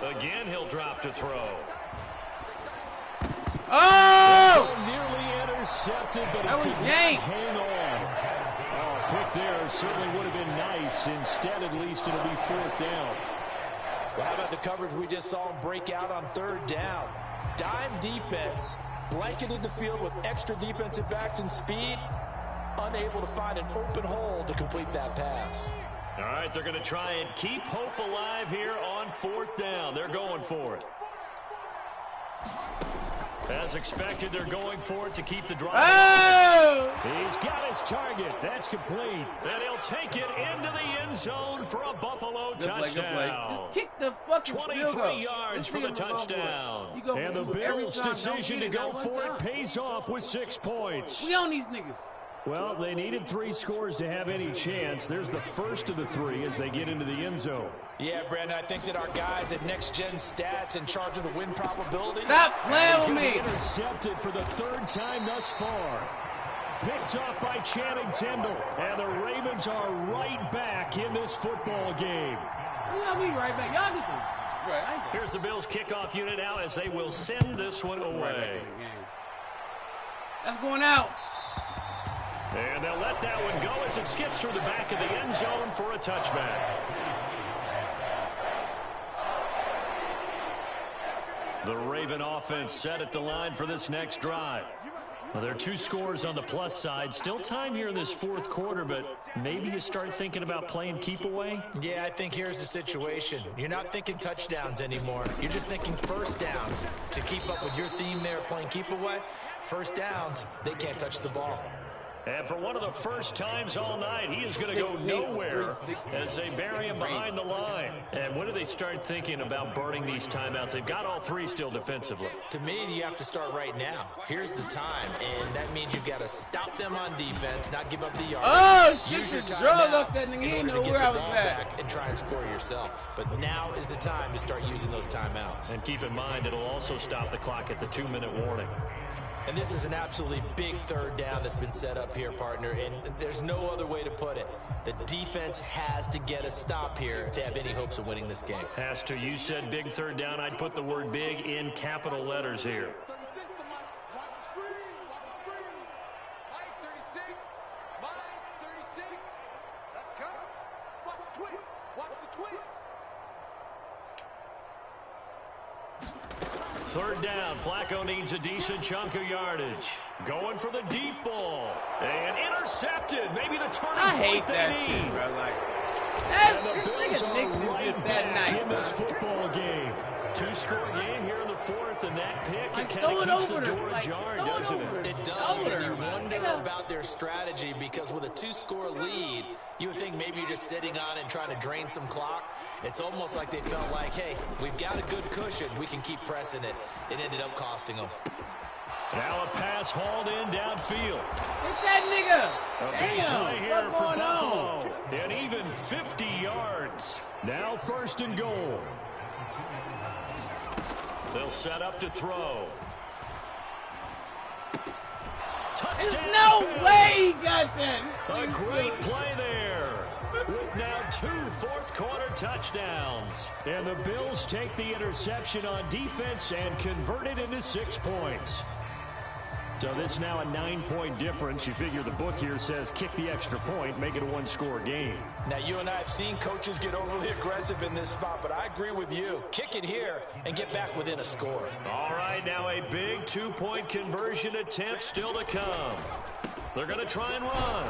[SPEAKER 6] Again, he'll drop to throw.
[SPEAKER 2] Oh!
[SPEAKER 6] Nearly intercepted, but
[SPEAKER 2] that
[SPEAKER 6] he
[SPEAKER 2] was
[SPEAKER 6] could
[SPEAKER 2] yank.
[SPEAKER 6] not hang on. Oh, pick there certainly would have been nice. Instead, at least, it'll be 4th down.
[SPEAKER 7] Well, how about the coverage we just saw him break out on 3rd down? Dime defense, blanketed the field with extra defensive backs and speed, unable to find an open hole to complete that pass.
[SPEAKER 6] All right, they're going to try and keep hope alive here on 4th down. They're going for it. As expected, they're going for it to keep the drive.
[SPEAKER 2] Oh!
[SPEAKER 6] He's got his target. That's complete. And he'll take it into the end zone for a Buffalo touchdown.
[SPEAKER 2] Just kick the fucking
[SPEAKER 6] 23 yards for the touchdown. And the Bills' decision to go for it pays off with 6 points.
[SPEAKER 2] We on these niggas.
[SPEAKER 6] Well, they needed 3 scores to have any chance. There's the first of the 3 as they get into the end zone.
[SPEAKER 7] Yeah, Brandon, I think that our guys at Next Gen Stats in charge of the win probability.
[SPEAKER 2] Stop playing with me.
[SPEAKER 6] Intercepted for the 3rd time thus far. Picked off by Channing Tindall. And the Ravens are right back in this football game.
[SPEAKER 2] Y'all be right back. Y'all get them. Right.
[SPEAKER 6] Here's the Bills kickoff unit now as they will send this one away.
[SPEAKER 2] That's going out.
[SPEAKER 6] And they'll let that one go as it skips through the back of the end zone for a touchback. The Raven offense set at the line for this next drive. Well, there are 2 scores on the plus side. Still time here in this 4th quarter, but maybe you start thinking about playing keep away?
[SPEAKER 7] Yeah, I think here's the situation. You're not thinking touchdowns anymore. You're just thinking first downs. To keep up with your theme there, playing keep away, first downs, they can't touch the ball.
[SPEAKER 6] And for one of the first times all night, he is going to go nowhere as they bury him behind the line. And when do they start thinking about burning these timeouts? They've got all 3 still defensively.
[SPEAKER 7] To me, you have to start right now. Here's the time, and that means you've got to stop them on defense, not give up the yardage.
[SPEAKER 2] Oh, shit,
[SPEAKER 7] use your
[SPEAKER 2] timeouts
[SPEAKER 7] timeouts in order to get the ball back and try and score yourself. But now is the time to start using those timeouts.
[SPEAKER 6] And keep in mind, it'll also stop the clock at the 2-minute warning.
[SPEAKER 7] And this is an absolutely big 3rd down that's been set up here, partner, and there's no other way to put it. The defense has to get a stop here to have any hopes of winning this game.
[SPEAKER 6] Has to. You said big 3rd down. I'd put the word big in capital letters here.
[SPEAKER 8] 36 to Mike. Watch the screen. Watch the screen. Mike 36. Mike 36. Let's go. Watch the twist. Watch the twist.
[SPEAKER 6] Third down. Flacco needs a decent chunk of yardage. Going for the deep ball. And intercepted. Maybe the turning point they need.
[SPEAKER 2] Bro. Like,
[SPEAKER 6] and the Bills are right back in this football game. Two-score game here in the fourth, and that pick, it kind of keeps the door ajar, doesn't it?
[SPEAKER 7] It does, and you wonder about their strategy because with a two-score lead, you would think maybe you're just sitting on it and trying to drain some clock. It's almost like they felt like, hey, we've got a good cushion. We can keep pressing it. It ended up costing them.
[SPEAKER 6] Now a pass hauled in downfield.
[SPEAKER 2] Hit that nigga.
[SPEAKER 6] A big play here for Buffalo. And even 50 yards. Now first and goal. They'll set up to throw. Touchdown.
[SPEAKER 2] There's no way he got that.
[SPEAKER 6] A great play there. With now 2 fourth-quarter touchdowns. And the Bills take the interception on defense and convert it into 6 points. So this is now a 9-point difference. You figure the book here says kick the extra point, make it a one-score game.
[SPEAKER 7] Now, you and I have seen coaches get overly aggressive in this spot, but I agree with you. Kick it here and get back within a score.
[SPEAKER 6] All right, now a big 2-point conversion attempt still to come. They're going to try and run.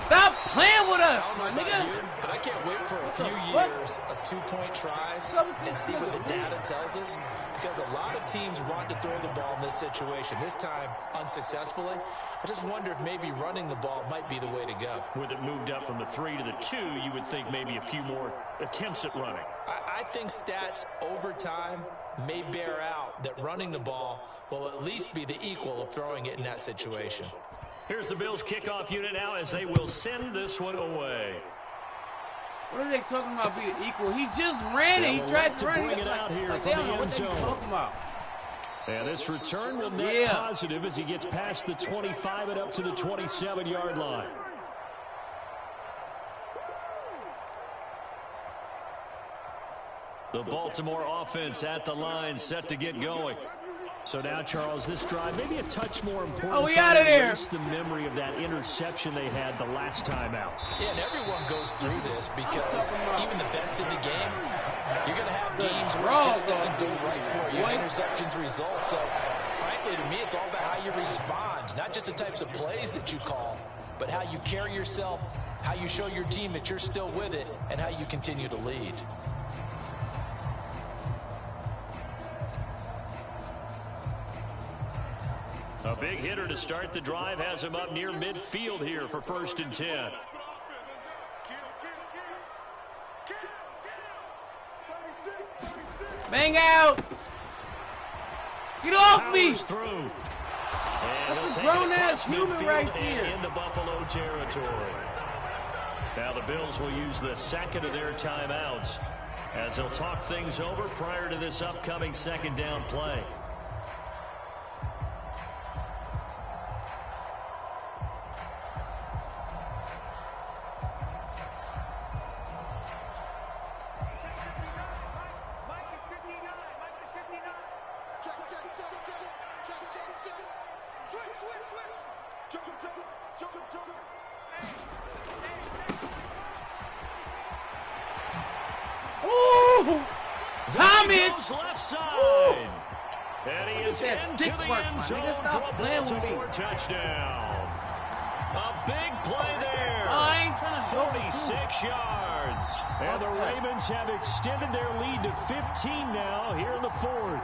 [SPEAKER 2] Stop playing with us,
[SPEAKER 7] I don't know about you, but I can't wait for a few years of 2-point tries and see what the data tells us, because a lot of teams want to throw the ball in this situation, this time unsuccessfully. I just wonder if maybe running the ball might be the way to go.
[SPEAKER 6] With it moved up from the 3 to the 2, you would think maybe a few more attempts at running.
[SPEAKER 7] I think stats over time may bear out that running the ball will at least be the equal of throwing it in that situation.
[SPEAKER 6] Here's the Bills kickoff unit now as they will send this one away.
[SPEAKER 2] What are they talking about being equal? He just ran it. He tried to
[SPEAKER 6] bring it out here from the end zone. And this return will net positive as he gets past the 25 and up to the 27-yard line. The Baltimore offense at the line, set to get going. So now, Charles, this drive maybe a touch more important.
[SPEAKER 2] Oh, we out of there.
[SPEAKER 6] The memory of that interception they had the last time out.
[SPEAKER 7] Yeah, and everyone goes through this because even the best in the game, you're going to have games where it just doesn't go right for you. Interceptions result. So, frankly, to me, it's all about how you respond, not just the types of plays that you call, but how you carry yourself, how you show your team that you're still with it, and how you continue to lead.
[SPEAKER 6] A big hitter to start the drive has him up near midfield here for 1st and 10.
[SPEAKER 2] Bang out. Get off me.
[SPEAKER 6] Through.
[SPEAKER 2] That's a grown-ass human right there.
[SPEAKER 6] Into Buffalo territory. Now the Bills will use the second of their timeouts as they'll talk things over prior to this upcoming second down play. Left side. And he is into the end zone for a Baltimore touchdown. A big play there. 46 yards. And the Ravens have extended their lead to 15 now here in the 4th.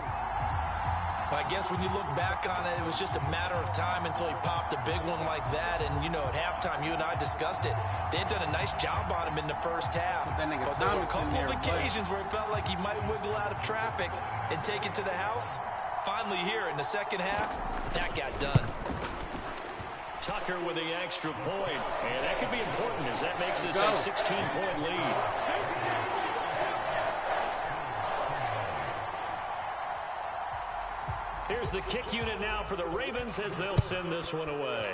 [SPEAKER 7] I guess when you look back on it, it was just a matter of time until he popped a big one like that. And, you know, at halftime, you and I discussed it. They had done a nice job on him in the first half. But there were a couple of occasions where it felt like he might wiggle out of traffic and take it to the house. Finally here in the second half, that got done.
[SPEAKER 6] Tucker with the extra point. And that could be important as that makes this a 16-point lead. Here's the kick unit now for the Ravens as they'll send this one away.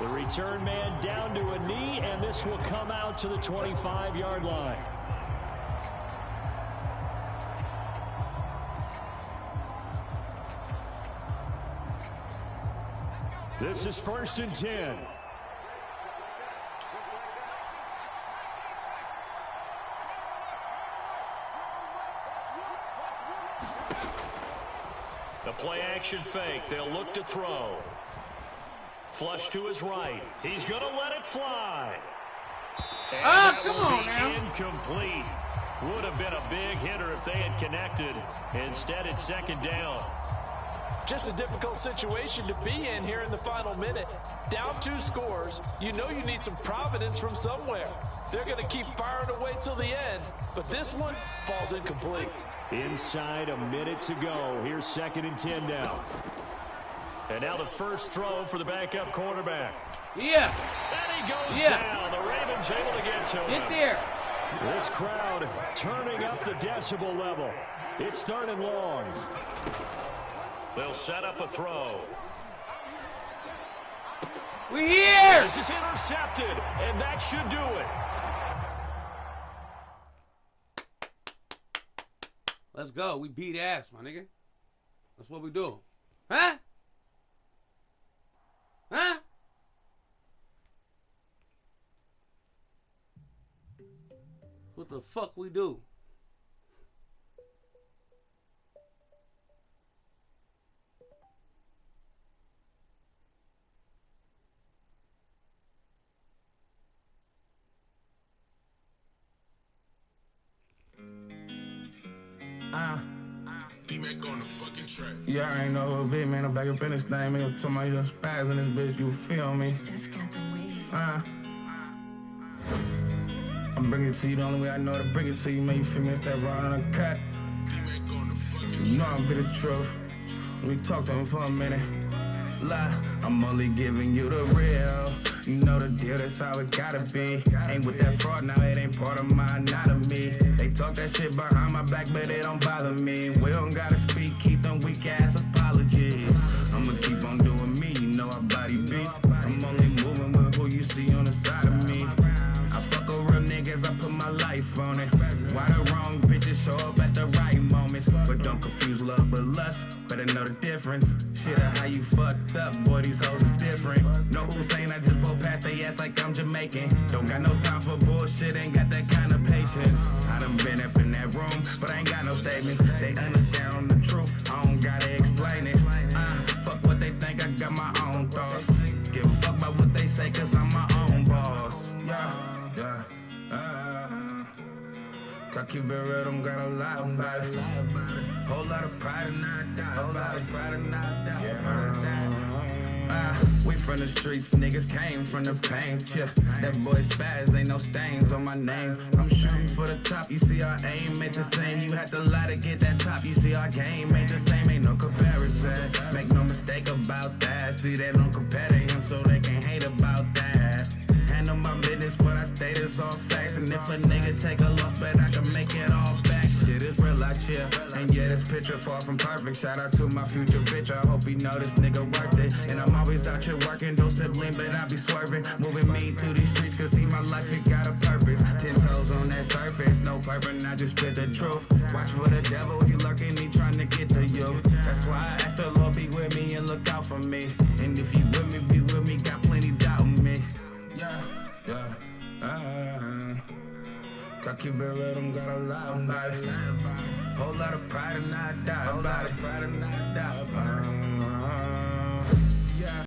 [SPEAKER 6] The return man down to a knee, and this will come out to the 25-yard line. This is 1st and 10. play action fake. They'll look to throw. Flush to his right. He's going to let it fly. And
[SPEAKER 2] come on now.
[SPEAKER 6] Incomplete. Would have been a big hitter if they had connected. Instead, it's second down.
[SPEAKER 7] Just a difficult situation to be in here in the final minute. Down 2 scores. You know you need some providence from somewhere. They're going to keep firing away till the end, but this one falls incomplete.
[SPEAKER 6] Inside a minute to go. Here's 2nd and 10 now. And now the first throw for the backup quarterback.
[SPEAKER 2] Yeah.
[SPEAKER 6] And he goes down. The Ravens able to get to him.
[SPEAKER 2] Get there.
[SPEAKER 6] This crowd turning up the decibel level. It's 3rd and long. They'll set up a throw.
[SPEAKER 2] We here.
[SPEAKER 6] This is intercepted, and that should do it.
[SPEAKER 2] Let's go. We beat ass, my nigga. That's what we do. Huh? Huh? What the fuck we do?
[SPEAKER 4] D-Mac on the fucking track.
[SPEAKER 5] Yeah, I ain't know who big man. I'm back up in this thing. Man, to my young spaz in this bitch. You feel me? I'm bringing it to you the only way I know to bring it to you. Man, you feel me? It's that raw uncut.
[SPEAKER 4] D-Mac on the fucking
[SPEAKER 5] You know
[SPEAKER 4] track.
[SPEAKER 5] I'm bit of truth. We talked to him for a minute. Lie, I'm only giving you the real. You know the deal, that's how it gotta be. Ain't with that fraud, now it ain't part of my anatomy. They talk that shit behind my back, but it don't bother me. We don't gotta speak, keep them weak ass apologies. I'ma keep on doing me, you know our body beats. I'm only moving with who you see on the side of me. I fuck with real niggas, I put my life on it. Why the wrong bitches show up at the right moments? But don't confuse love with lust, better know the difference. Shit, how you fucked up, boy, these hoes is different. No Hussein, I just blow past they ass like I'm Jamaican. Don't got no time for bullshit, ain't got that kind of patience. I done been up in that room, but I ain't got no statements. They understand the truth, I don't gotta explain it. Fuck what they think, I got my own thoughts. Give a fuck about what they say, cause I'm my own boss. Yeah. Gotta keep it real, don't gotta lie about it. Whole lot of pride and not doubt about it. We from the streets, niggas came from the pain. Yeah, that boy Spaz, ain't no stains on my name. I'm shooting for the top, you see our aim ain't the same. You had to lie to get that top, you see our game ain't the same. Ain't no comparison, make no mistake about that. See, they don't compare to him, so they can hate about that. Handle my business, but I stay this all facts. And if a nigga take a loss, bet I can make it all back. Shit is real out here, and yeah, this picture far from perfect. Shout out to my future bitch, I hope he know this nigga worth it. And I'm always out here working, don't sibling, but I be swerving. Moving me through these streets, cause see my life, it got a purpose. 10 toes on that surface, no purpose, I just spit the truth. Watch for the devil, he lurking, he trying to get to you. That's why I ask the Lord be with me and look out for me. And if you with me, be with me, got plenty doubt in me. Gotta keep it real, don't gotta lie about it. Whole lot of pride and not doubt about it.